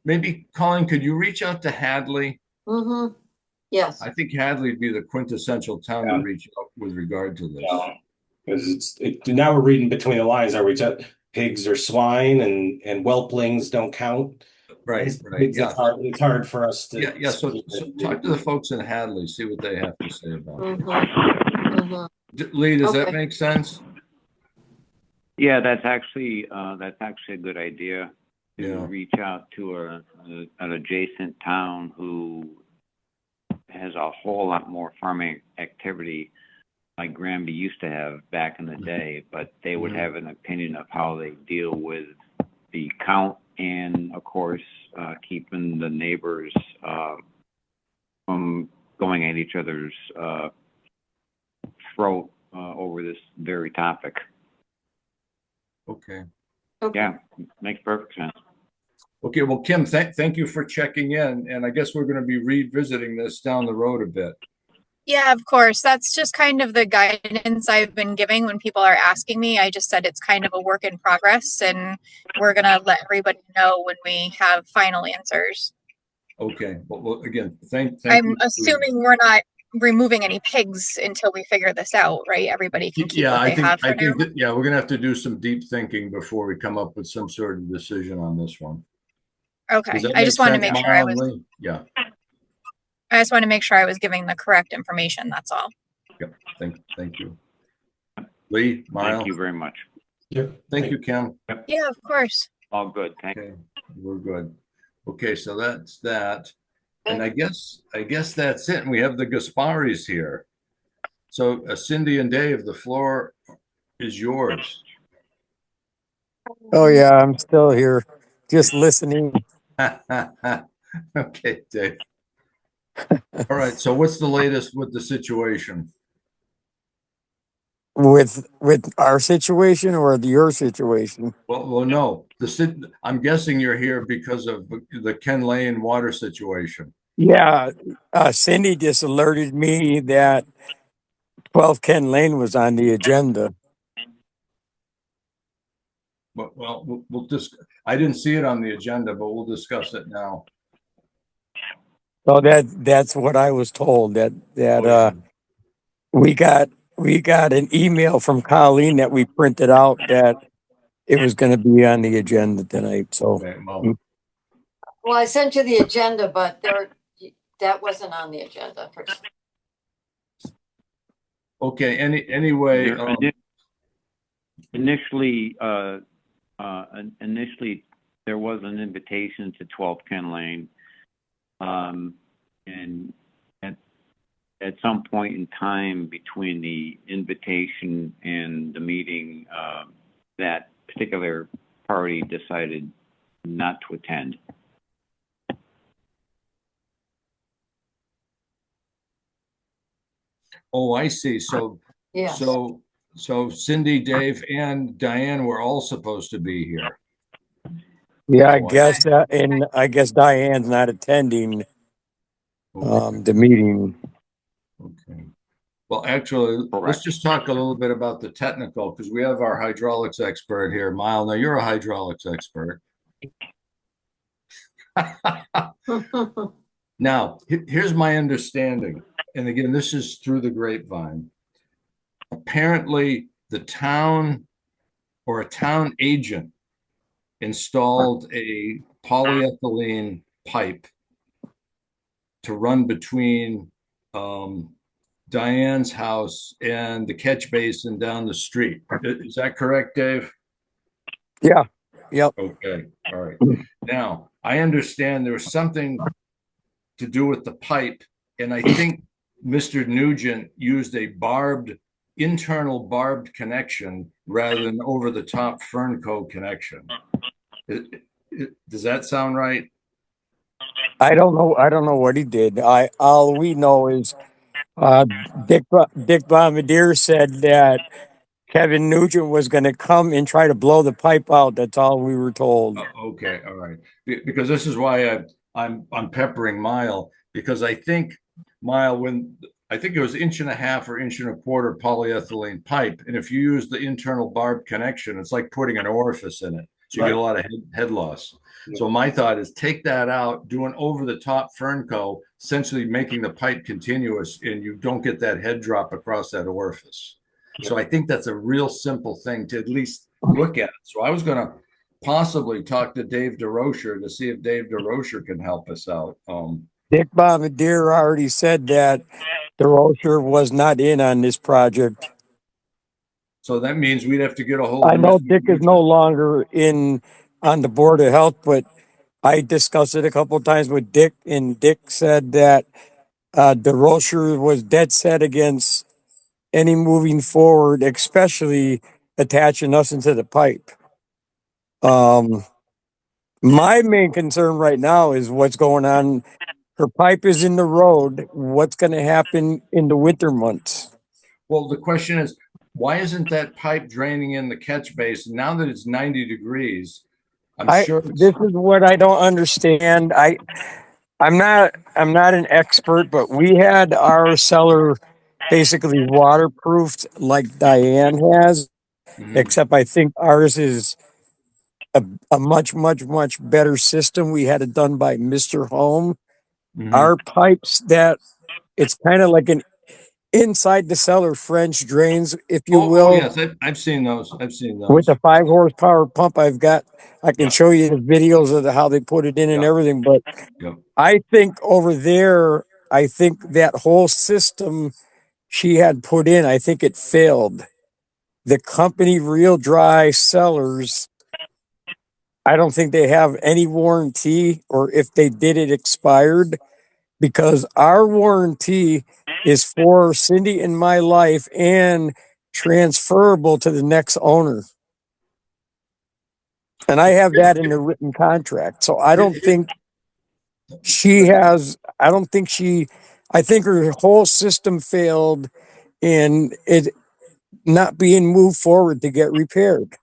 Maybe, Colin, could you reach out to Hadley? Mm-hmm. Yes. I think Hadley would be the quintessential town to reach out with regard to this. Because now we're reading between the lines. Are we pigs or swine and whelplings don't count? Right. Yeah. It's hard for us to. Yeah. So talk to the folks in Hadley, see what they have to say about it. Mm-hmm. Lee, does that make sense? Yeah, that's actually a good idea. To reach out to an adjacent town who has a whole lot more farming activity like Granby used to have back in the day, but they would have an opinion of how they deal with the count and, of course, keeping the neighbors from going at each other's throat over this very topic. Okay. Yeah, makes perfect sense. Okay, well, Kim, thank you for checking in, and I guess we're going to be revisiting this down the road a bit. Yeah, of course. That's just kind of the guidance I've been giving when people are asking me. I just said it's kind of a work in progress, and we're going to let everybody know when we have final answers. Okay, well again, thank I'm you. assuming we're not removing any pigs until we figure this out, right? Everybody can keep what they have for now. Yeah, we're going to have to do some deep thinking before we come up with some sort of decision on this one. Okay, I just wanted to make sure I was. Yeah. I just want to make sure I was giving the correct information. That's all. Yep. Thank you. Lee, Miles. Thank you very much. Yep. Thank you, Kim. Yep. Yeah, of course. All good. Thank you. We're good. Okay, so that's that. And I guess that's it. And we have the Gasparis here. So Cindy and Dave, the floor is yours. Oh yeah, I'm still here, just listening. Okay, Dave. All right. So what's the latest with the situation? With our situation or your situation? Well, no. I'm guessing you're here because of the Ken Lane water situation. Yeah, Cindy just alerted me that 12 Ken Lane was on the agenda. Well, we'll just, I didn't see it on the agenda, but we'll discuss it now. So that's what I was told, that Oh, yeah. we got an email from Colleen that we printed out that it was going to be on the agenda tonight. So Okay, well, Well, I sent you the agenda, but that wasn't on the agenda for. okay, anyway, Initially, initially there was an invitation to 12 Ken Lane, and at some point in time between the invitation and the meeting, that particular party decided not to attend. oh, I see. So, Yes. so Cindy, Dave, and Diane were all supposed to be here. yeah, I guess and I guess Diane's not attending the meeting. Okay. Well, actually, let's just talk a little bit about the technical, because we have our hydraulics expert here, Mile. Now, you're a hydraulics expert. Now, here's my understanding. And again, this is through the grapevine. Apparently, the town or a town agent installed a polyethylene pipe to run between Diane's house and the catch basin down the street. Is that correct, Dave? Yeah. Yep. Okay. All right. Now, I understand there was something to do with the pipe, and I think Mr. Nugent used a internal barbed connection rather than over the top Fernco connection. Does that sound right? I don't know. I don't know what he did. All we know is Dick Bombardier said that Kevin Nugent was going to come and try to blow the pipe out. That's all we were told. Okay, all right. Because this is why I'm peppering Mile, because I think Mile, I think it was 1.5 or 1.25 polyethylene pipe, and if you use the internal barbed connection, it's like putting an orifice in it, so you get a lot of head loss. So my thought is take that out, do an over the top Fernco, essentially making the pipe continuous, and you don't get that head drop across that orifice. So I think that's a real simple thing to at least look at. So I was going to possibly talk to Dave DeRocher to see if Dave DeRocher can help us out. Dick Bombardier already said that DeRocher was not in on this project. So that means we'd have to get a hold of I know Mr. Dick is no longer on the Board of Health, but I discussed it a couple of times with Dick, and Dick said that DeRocher was dead set against any moving forward, especially attaching us into the pipe. My main concern right now is what's going on. Her pipe is in the road. What's going to happen in the winter months? Well, the question is, why isn't that pipe draining in the catch basin now that it's 90 degrees? I'm sure this is what I don't understand. I'm not an expert, but we had our cellar basically waterproofed like Diane has, except I think ours is a much, much, much better system. We had it done by Mr. Home. Our pipes, that it's kind of like an inside the cellar French drains, if you will. Oh yes, I've seen those. I've seen those. With the 5 horsepower pump I can show you the videos of how they put it in and everything. But I think over there, I think that whole system she had put in, I think it failed. The company Real Dry Cellars, I don't think they have any warranty, or if they did, it expired, because our warranty is for Cindy and my life and transferable to the next owner. And I have that in the written contract. So I don't think I think her whole system failed and it not being moved forward to get repaired.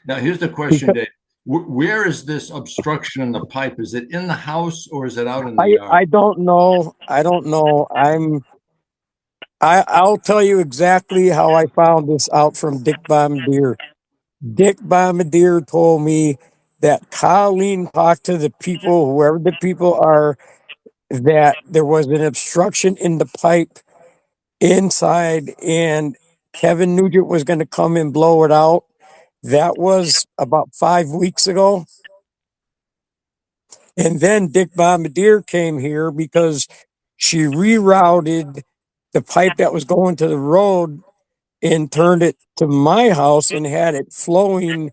Now, here's the question, Dave. Where is this obstruction in the pipe? Is it in the house or is it out in the yard? I don't know. I don't know. I'll tell you exactly how I found this out from Dick Bombardier. Dick Bombardier told me that Colleen talked to the people, whoever the people are, that there was an obstruction in the pipe inside and Kevin Nugent was going to come and blow it out. That was about 5 weeks ago. And then Dick Bombardier came here because she rerouted the pipe that was going to the road and turned it to my house and had it flowing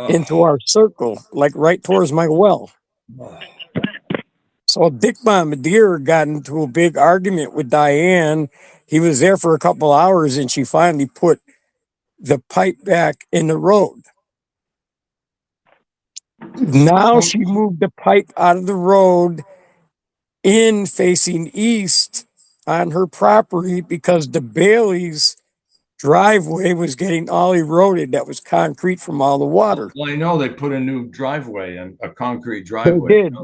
into our circle, like right towards my well. So Dick Bombardier got into a big argument with Diane. He was there for a couple hours and she finally put the pipe back in the road. Now she moved the pipe out of the road in facing east on her property because the Bailey's driveway was getting all eroded. That was concrete from all the water. Well, I know they put a new driveway and a concrete They driveway. did.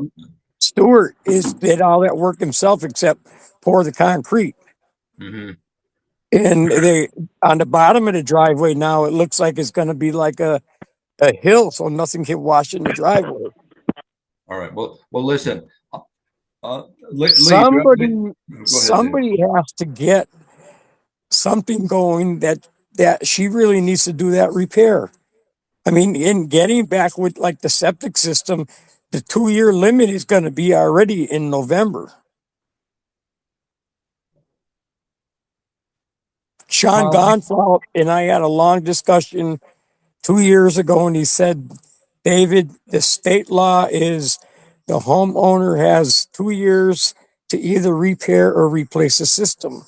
Stewart did all that work himself except pour the concrete. Mm-hmm. And they on the bottom of the driveway now it looks like it's going to be like a hill, so nothing can wash in the driveway. All right. Well, listen. Lee, Somebody go ahead, somebody has to get something going that she really needs to do that repair. I mean, in getting back with like the septic system, the 2-year limit is going to be already in November. Sean Gonfalk and I had a long discussion 2 years ago, and he said, David, the state law is the homeowner has 2 years to either repair or replace the system.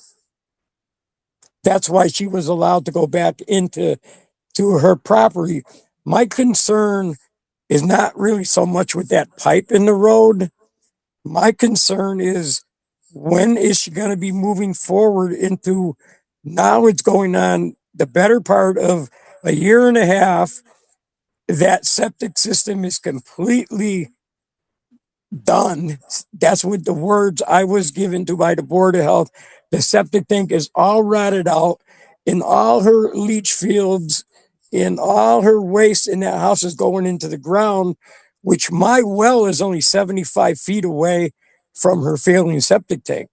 That's why she was allowed to go back into her property. My concern is not really so much with that pipe in the road. My concern is when is she going to be moving forward into now it's going on the better part of a year and a half. That septic system is completely done. That's what the words I was given to by the Board of Health. The septic tank is all rotted out in all her leach fields, in all her waste in that house is going into the ground, which my well is only 75 feet away from her failing septic tank.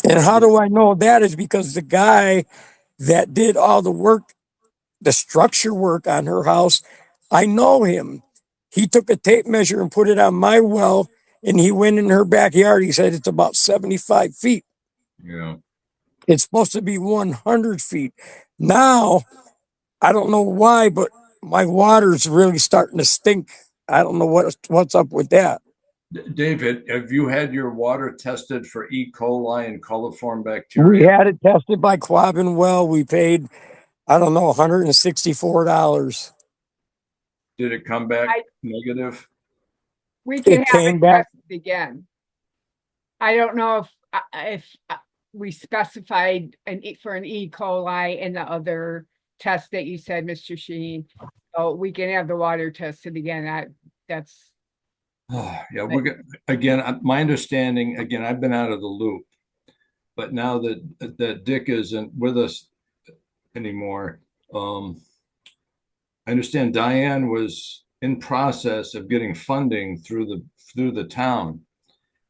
And how do I know that is because the guy that did all the work, the structure work on her house, I know him. He took a tape measure and put it on my well, and he went in her backyard. He said it's about 75 feet. Yeah. It's supposed to be 100 feet. Now, I don't know why, but my water's really starting to stink. I don't know what's up with that. David, have you had your water tested for E. coli and coliform We bacteria? had it tested by Quabbin Well. We paid, I don't know, $164. Did it come back negative? We can It have came it back. tested again. I don't know if we specified for an E. coli in the other test that you said, Mr. Sheen. So we can have the water tested again. That's Yeah, again, my understanding, again, I've been out of the loop, but now that Dick isn't with us anymore, I understand Diane was in process of getting funding through the town.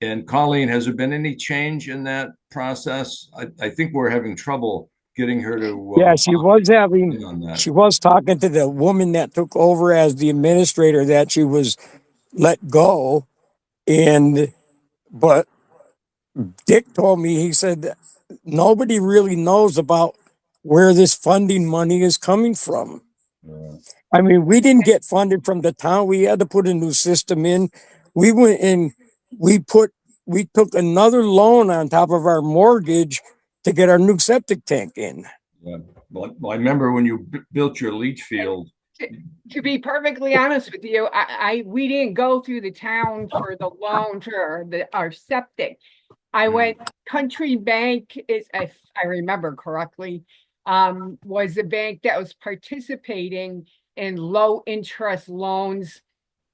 And Colleen, has there been any change in that process? I think we're having trouble getting her to Yeah, she was talking to the woman that took over as the administrator that she was let go. But Dick told me, he said, nobody really knows about where this funding money is coming from. Yeah. I mean, we didn't get funded from the town. We had to put a new system in. We went and we took another loan on top of our mortgage to get our new septic tank in. Yeah. Well, I remember when you built your leach field. to be perfectly honest with you, we didn't go through the town for the loan for our septic. I went Country Bank is, if I remember correctly, was the bank that was participating in low interest loans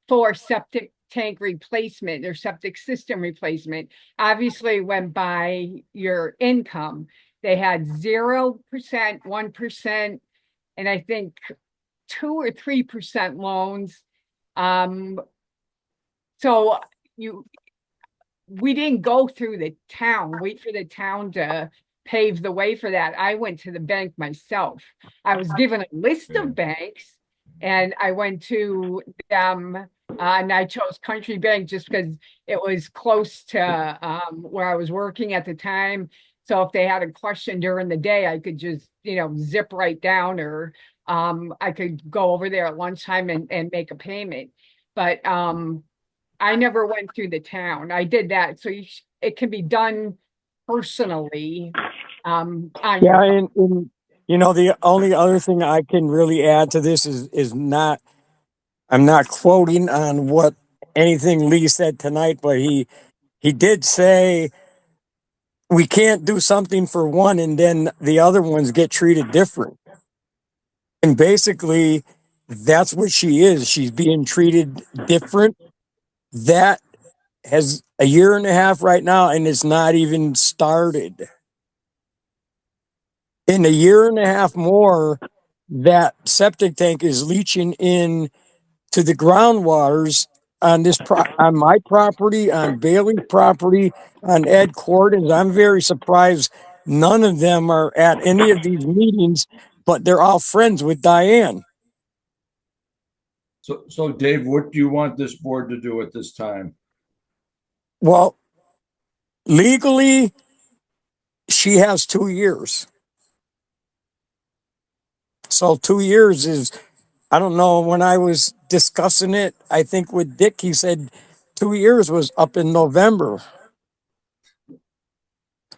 for septic tank replacement or septic system replacement. Obviously went by your income. They had 0%, 1%, and I think 2 or 3% loans. So we didn't go through the town, wait for the town to pave the way for that. I went to the bank myself. I was given a list of banks and I went to them, and I chose Country Bank just because it was close to where I was working at the time. So if they had a question during the day, I could just, zip right down, or I could go over there at lunchtime and make a payment. But I never went through the town. I did that. So it can be done personally on Yeah, your. and the only other thing I can really add to this is not, I'm not quoting on what anything Lee said tonight, but he did say we can't do something for one and then the other ones get treated different. And basically, that's what she is. She's being treated different. That has a year and a half right now, and it's not even started. In a year and a half more, that septic tank is leaching in to the groundwaters on on my property, on Bailey's property, on Ed Corden's. I'm very surprised none of them are at any of these meetings, but they're all friends with Diane. So Dave, what do you want this board to do at this time? Well, legally, she has 2 years. So 2 years is, I don't know, when I was discussing it, I think with Dick, he said 2 years was up in November.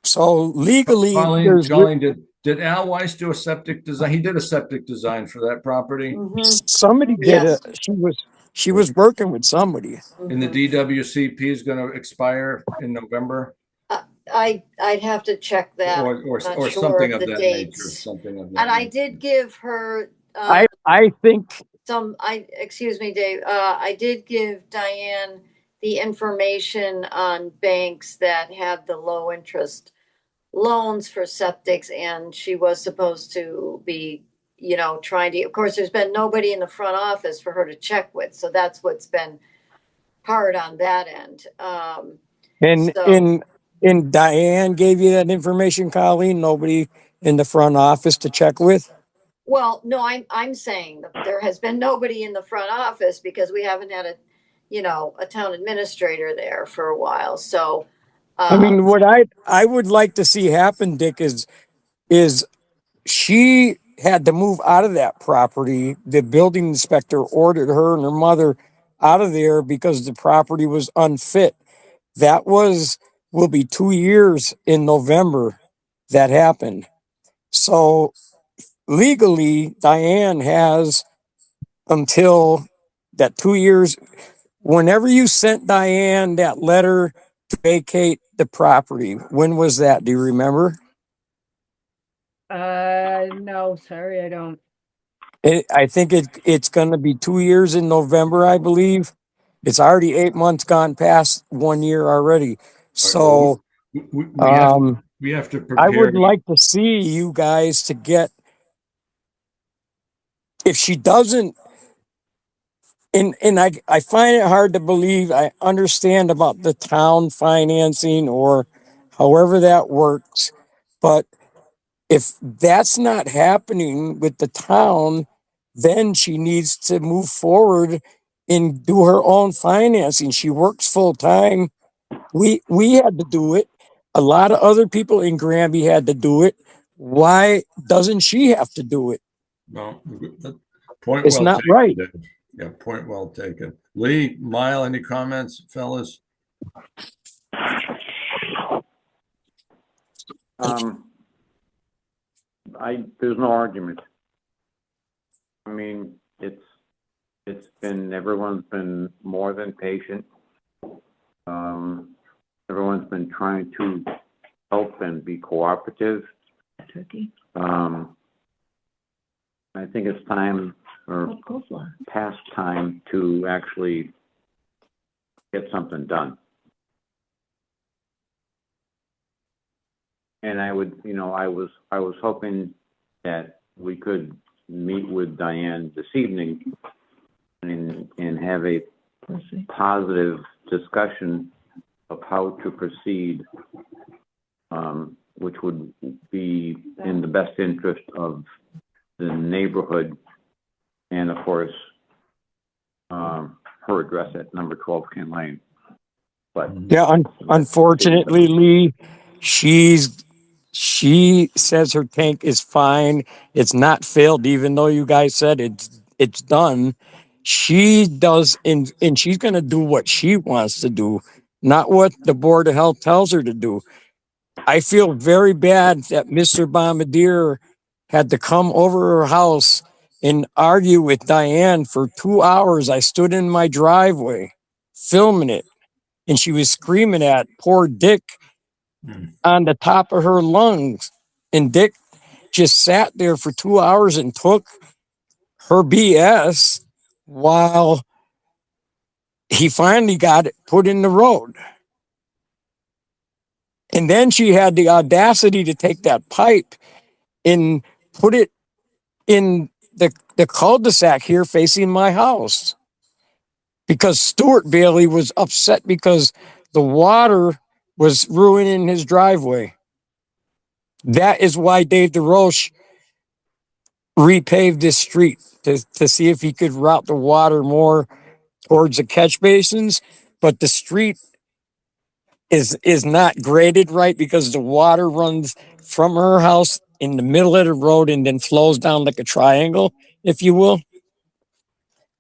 So legally, Colleen, did Al Weiss do a septic design? He did a septic design for that property. Somebody did Yes. it. She was working with somebody. And the DWCP is going to expire in November, I'd have to check that. or Not or sure something of of the that nature. dates. Something of that. And I nature. did give her I think excuse me, Dave. I did give Diane the information on banks that had the low interest loans for septics, and she was supposed to be, trying to. Of course, there's been nobody in the front office for her to check with, so that's what's been hard on that end. and Diane gave you that information, Colleen. Nobody in the front office to check with. Well, no, I'm saying that there has been nobody in the front office because we haven't had a town administrator there for a while. So, I mean, what I would like to see happen, Dick, is she had to move out of that property. The building inspector ordered her and her mother out of there because the property was unfit. That will be 2 years in November that happened. So legally, Diane has until that 2 years. Whenever you sent Diane that letter to vacate the property, when was that? Do you remember? No, sorry, I don't. I think it's going to be 2 years in November, I believe. It's already 8 months gone past 1 year already. So we have to prepare. I would like to see you guys to get, if she doesn't, and I find it hard to believe. I understand about the town financing or however that works, but if that's not happening with the town, then she needs to move forward and do her own financing. She works full time. We had to do it. A lot of other people in Granby had to do it. Why doesn't she have to do it? No, point It's well not taken. right. Dave. Yeah, point well taken. Lee, Mile, any comments, fellas? There's no argument. I mean, everyone's been more than patient. Everyone's been trying to help and be cooperative. I think it's time, or past time, to actually get something done. And I was hoping that we could, meet with Diane this evening and have a positive discussion of how to proceed, which would be in the best interest of the neighborhood and, of course, her address at number 12 Ken Lane. But Yeah, unfortunately, Lee, she says her tank is fine. It's not failed, even though you guys said it's done. She does, and she's going to do what she wants to do, not what the Board of Health tells her to do. I feel very bad that Mr. Bombardier had to come over her house and argue with Diane for 2 hours. I stood in my driveway filming it, and she was screaming at poor Dick on the top of her lungs. And Dick just sat there for 2 hours and took her BS while he finally got it put in the road. And then she had the audacity to take that pipe and put it in the cul-de-sac here facing my house. Because Stuart Bailey was upset because the water was ruining his driveway. That is why Dave DeRoche repaved this street to see if he could route the water more towards the catch basins. But the street is not graded right because the water runs from her house in the middle of the road and then flows down like a triangle, if you will.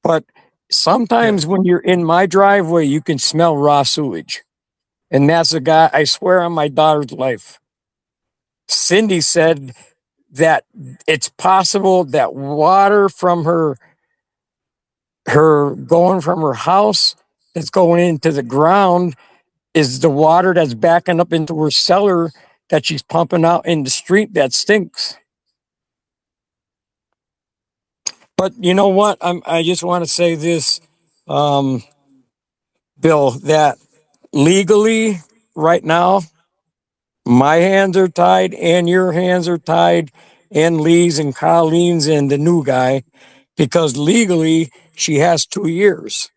But sometimes when you're in my driveway, you can smell raw sewage. And that's a guy, I swear on my daughter's life. Cindy said that it's possible that water from her going from her house that's going into the ground is the water that's backing up into her cellar that she's pumping out in the street that stinks. But you know what? I just want to say this, Bill, that legally right now, my hands are tied and your hands are tied and Lee's and Colleen's and the new guy, because legally she has 2 years.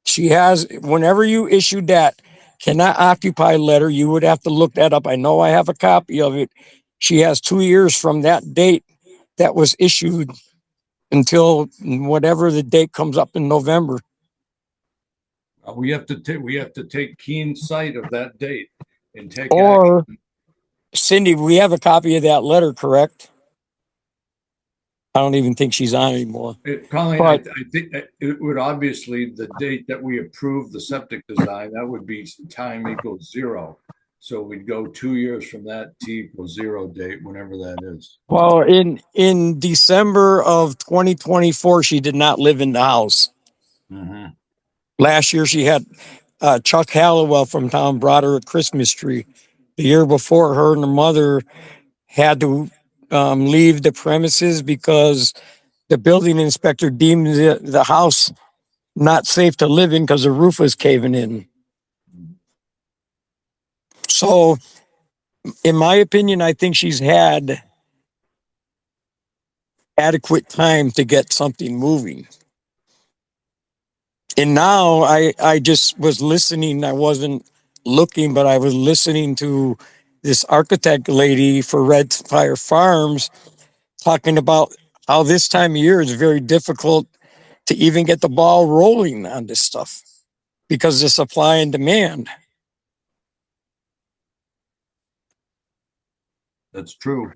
She has, whenever you issued that cannot occupy letter, you would have to look that up. I know I have a copy of it. She has 2 years from that date that was issued until whatever the date comes up in November. We have to take keen sight of that date and take Or, action. Cindy, we have a copy of that letter, correct? I don't even think she's on anymore. Colleen, But I think it would obviously, the date that we approved the septic design, that would be time equals 0. So we'd go 2 years from that T equals 0 date, whenever that is. well, in December of 2024, she did not live in the house. Mm-hmm. Last year, she had Chuck Hallowell from town brought her a Christmas tree. The year before, her and her mother had to leave the premises because the building inspector deemed the house not safe to live in because the roof was caving in. So, in my opinion, I think she's had adequate time to get something moving. And now I just was listening. I wasn't looking, but I was listening to this architect lady for Red Fire Farms talking about how this time of year is very difficult to even get the ball rolling on this stuff because of supply and demand. That's true.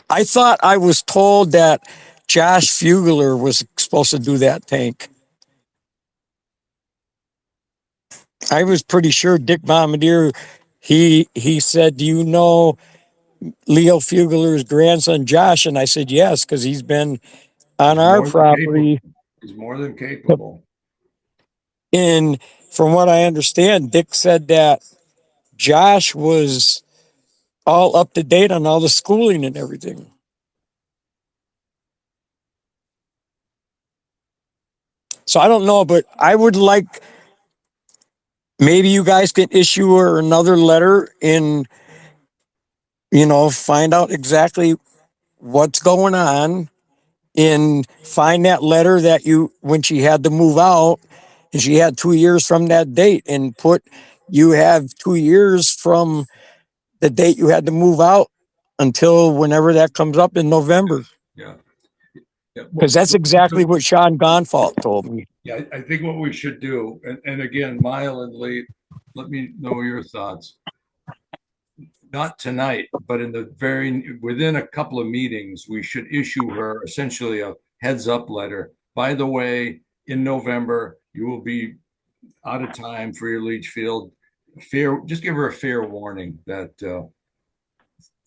I thought I was told that Josh Fugler was supposed to do that tank. I was pretty sure Dick Bombardier, he said, do you know Leo Fugler's grandson, Josh? And I said, yes, because he's been on our property. He's more than capable. And from what I understand, Dick said that Josh was all up to date on all the schooling and everything. So I don't know, but I would like, maybe you guys can issue her another letter and, find out exactly what's going on and find that letter that when she had to move out and she had 2 years from that date, and you have 2 years from the date you had to move out until whenever that comes up in November. Yeah. Because that's exactly what Sean Gonfalt told me. Yeah, I think what we should do, and again, Mile and Lee, let me know your thoughts. Not tonight, but within a couple of meetings, we should issue her essentially a heads up letter. By the way, in November, you will be out of time for your leach field. Just give her a fair warning that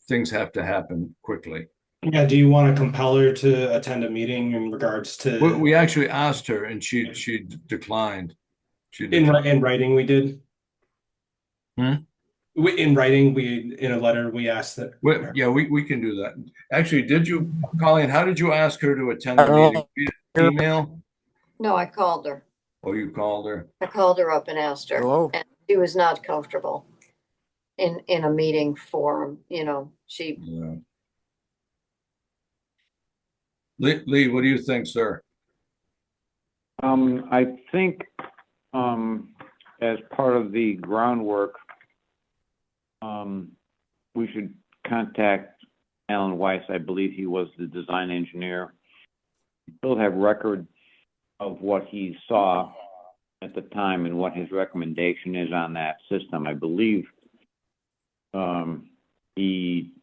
things have to happen quickly. Yeah, do you want to compel her to attend a meeting in regards to? We actually asked her, and she declined. In writing, we did. In writing, in a letter, we asked that. We can do that. Actually, Colleen, how did you ask her to attend the meeting? Email? No, I called her. Oh, you called her? I called her up and asked her. Hello? And she was not comfortable in a meeting forum. Yeah. Lee, what do you think, sir? I think as part of the groundwork, we should contact Alan Weiss. I believe he was the design engineer. We'll have record of what he saw at the time and what his recommendation is on that system. I believe he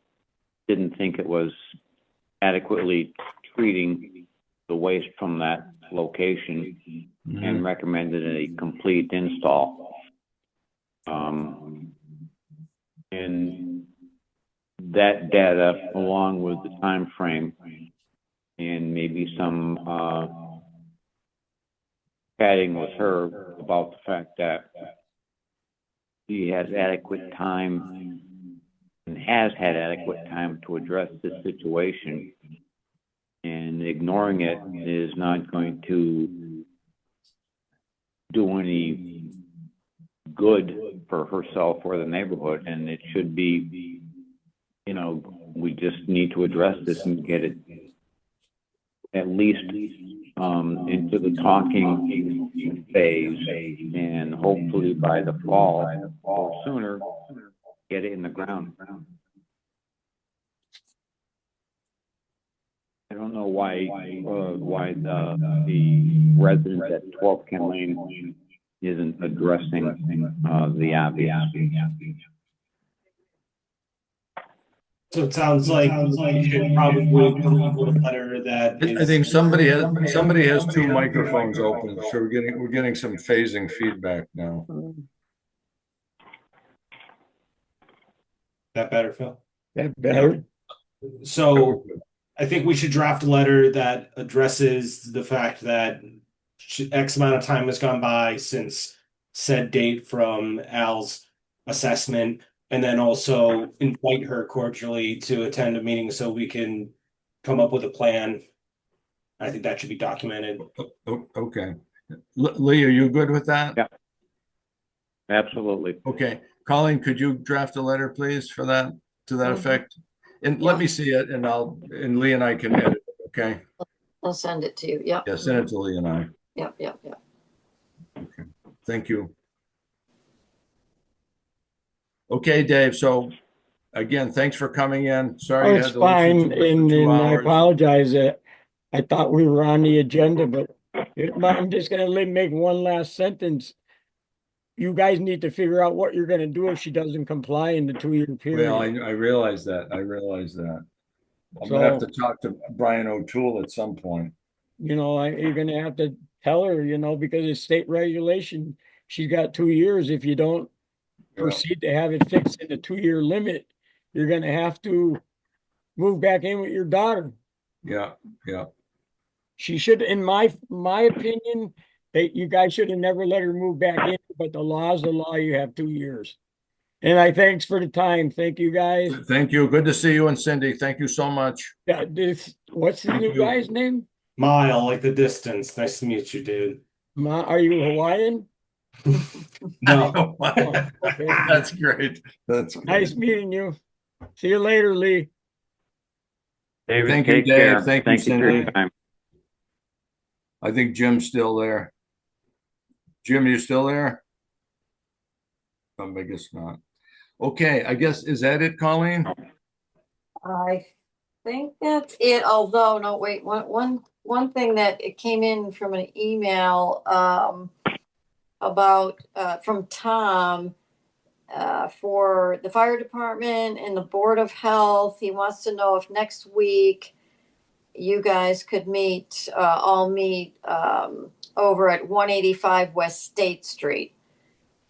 didn't think it was adequately treating the waste from that location and recommended a complete install. And that data, along with the time frame and maybe some chatting with her about the fact that she has adequate time and has had adequate time to address this situation, and ignoring it is not going to do any good for herself or the neighborhood. And it should be, we just need to address this and get it at least into the talking phase, and hopefully by the fall or sooner, get it in the ground. I don't know why the residents at 12 Ken Lane isn't addressing the obvious. So it sounds like you should probably come up with a letter that is. I think somebody has two microphones open, so we're getting some phasing feedback now. That better, Phil? That better. So I think we should draft a letter that addresses the fact that X amount of time has gone by since said date from Al's assessment, and then also invite her cordially to attend a meeting so we can come up with a plan. I think that should be documented. Okay. Lee, are you good with that? Yeah. Absolutely. Okay. Colleen, could you draft a letter, please, to that effect? And let me see it, and Lee and I can edit it, okay? I'll send it to you. Yep. Yeah, send it to Lee and I. Yep. Okay. Thank you. Okay, Dave. So again, thanks for coming in. Sorry you had It's to fine, listen to it for 2 and I hours. apologize that I thought we were on the agenda, but I'm just gonna make one last sentence. You guys need to figure out what you're gonna do if she doesn't comply in the 2-year period. Well, I realize that. I'm gonna have to talk to Brian O'Toole at some point. You're gonna have to tell her, because it's state regulation. She's got 2 years. If you don't proceed to have it fixed in the 2-year limit, you're gonna have to move back in with your daughter. Yeah. She should, in my opinion, that you guys should have never let her move back in, but the law is the law. You have 2 years. And thanks for the time. Thank you, guys. Thank you. Good to see you and Cindy. Thank you so much. Yeah, what's the new guy's name? Mile, like the distance. Nice to meet you, dude. Are you Hawaiian? No. Oh, okay. That's great. That's great. Nice meeting you. See you later, Lee. David, Thank you, take Dave. care. Thank you, Thank you for your Cindy. time. I think Jim's still there. Jim, you still there? I guess not. Okay, I guess, is that it, Colleen? I think that's it, although, no, wait, one thing that it came in from an email, about, from Tom, for the fire department and the Board of Health. He wants to know if next week you guys could meet, all meet, over at 185 West State Street.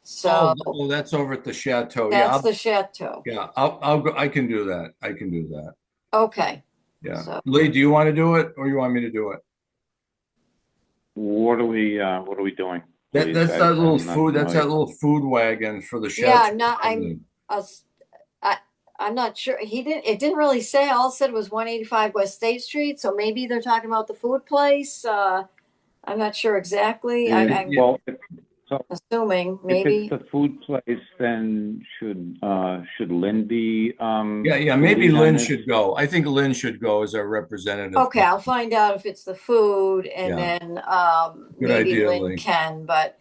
So Oh, that's over at the Chateau. Yeah, that's the Chateau. yeah, I'll go. I can do that. I can do that. Okay. Yeah. So- Lee, do you want to do it or you want me to do it? What are we doing? That's please? that little I'm not food. That's that familiar. little food wagon for the Chateau. Yeah, I'm not sure. It didn't really say. All it said was 185 West State Street. So maybe they're talking about the food place. I'm not sure exactly. I'm Well, assuming if maybe. it's the food place, then should Lynn be? Yeah, the maybe lead on Lynn this? should go. I think Lynn should go as our representative. Okay, I'll find out if it's the food, and Yeah. then Good maybe idea, Lynn Lee. can. But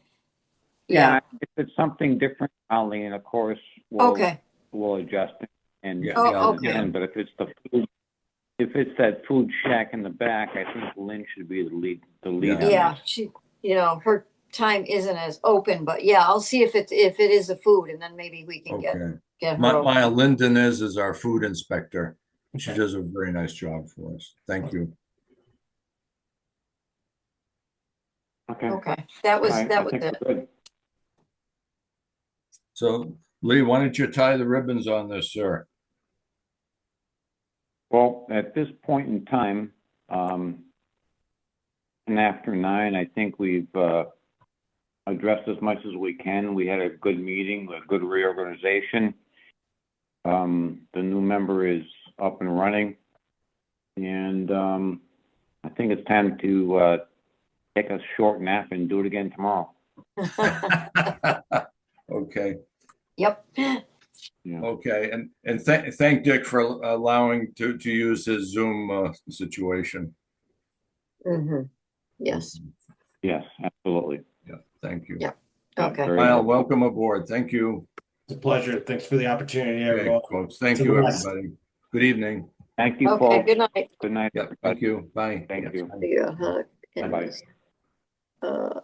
Yeah, if it's something different, Colleen, of course, we'll okay. we'll adjust it and Yeah, Oh, yeah, okay. yeah. But if it's the food, if it's that food shack in the back, I think Lynn should be the lead. Yeah. on Yeah, this. she, her time isn't as open, but yeah, I'll see if it is the food, and then maybe we can get Okay. her. Maya Linden is our food inspector. She does a very nice job for us. Thank you. Okay. Okay, that was I think it. we're good. So Lee, why don't you tie the ribbons on this, sir? Well, at this point in time, and after 9, I think we've addressed as much as we can. We had a good meeting, a good reorganization. The new member is up and running, and I think it's time to take a short nap and do it again tomorrow. Okay. Yep. Yeah. Okay. And thank Dick for allowing to use his Zoom situation. Mm-hmm. Yes. Yes, absolutely. Yeah. Thank you. Yeah. Yeah, Okay. very Kyle, helpful. welcome aboard. Thank you. It's a pleasure. Thanks for the opportunity, Okay, everyone. folks. Thank To you, the best. everybody. Good evening. Thank you, Okay. folks. Good night. Good night. Yeah. Thank you. Bye. Thank Yeah. you. Yeah. Bye-bye.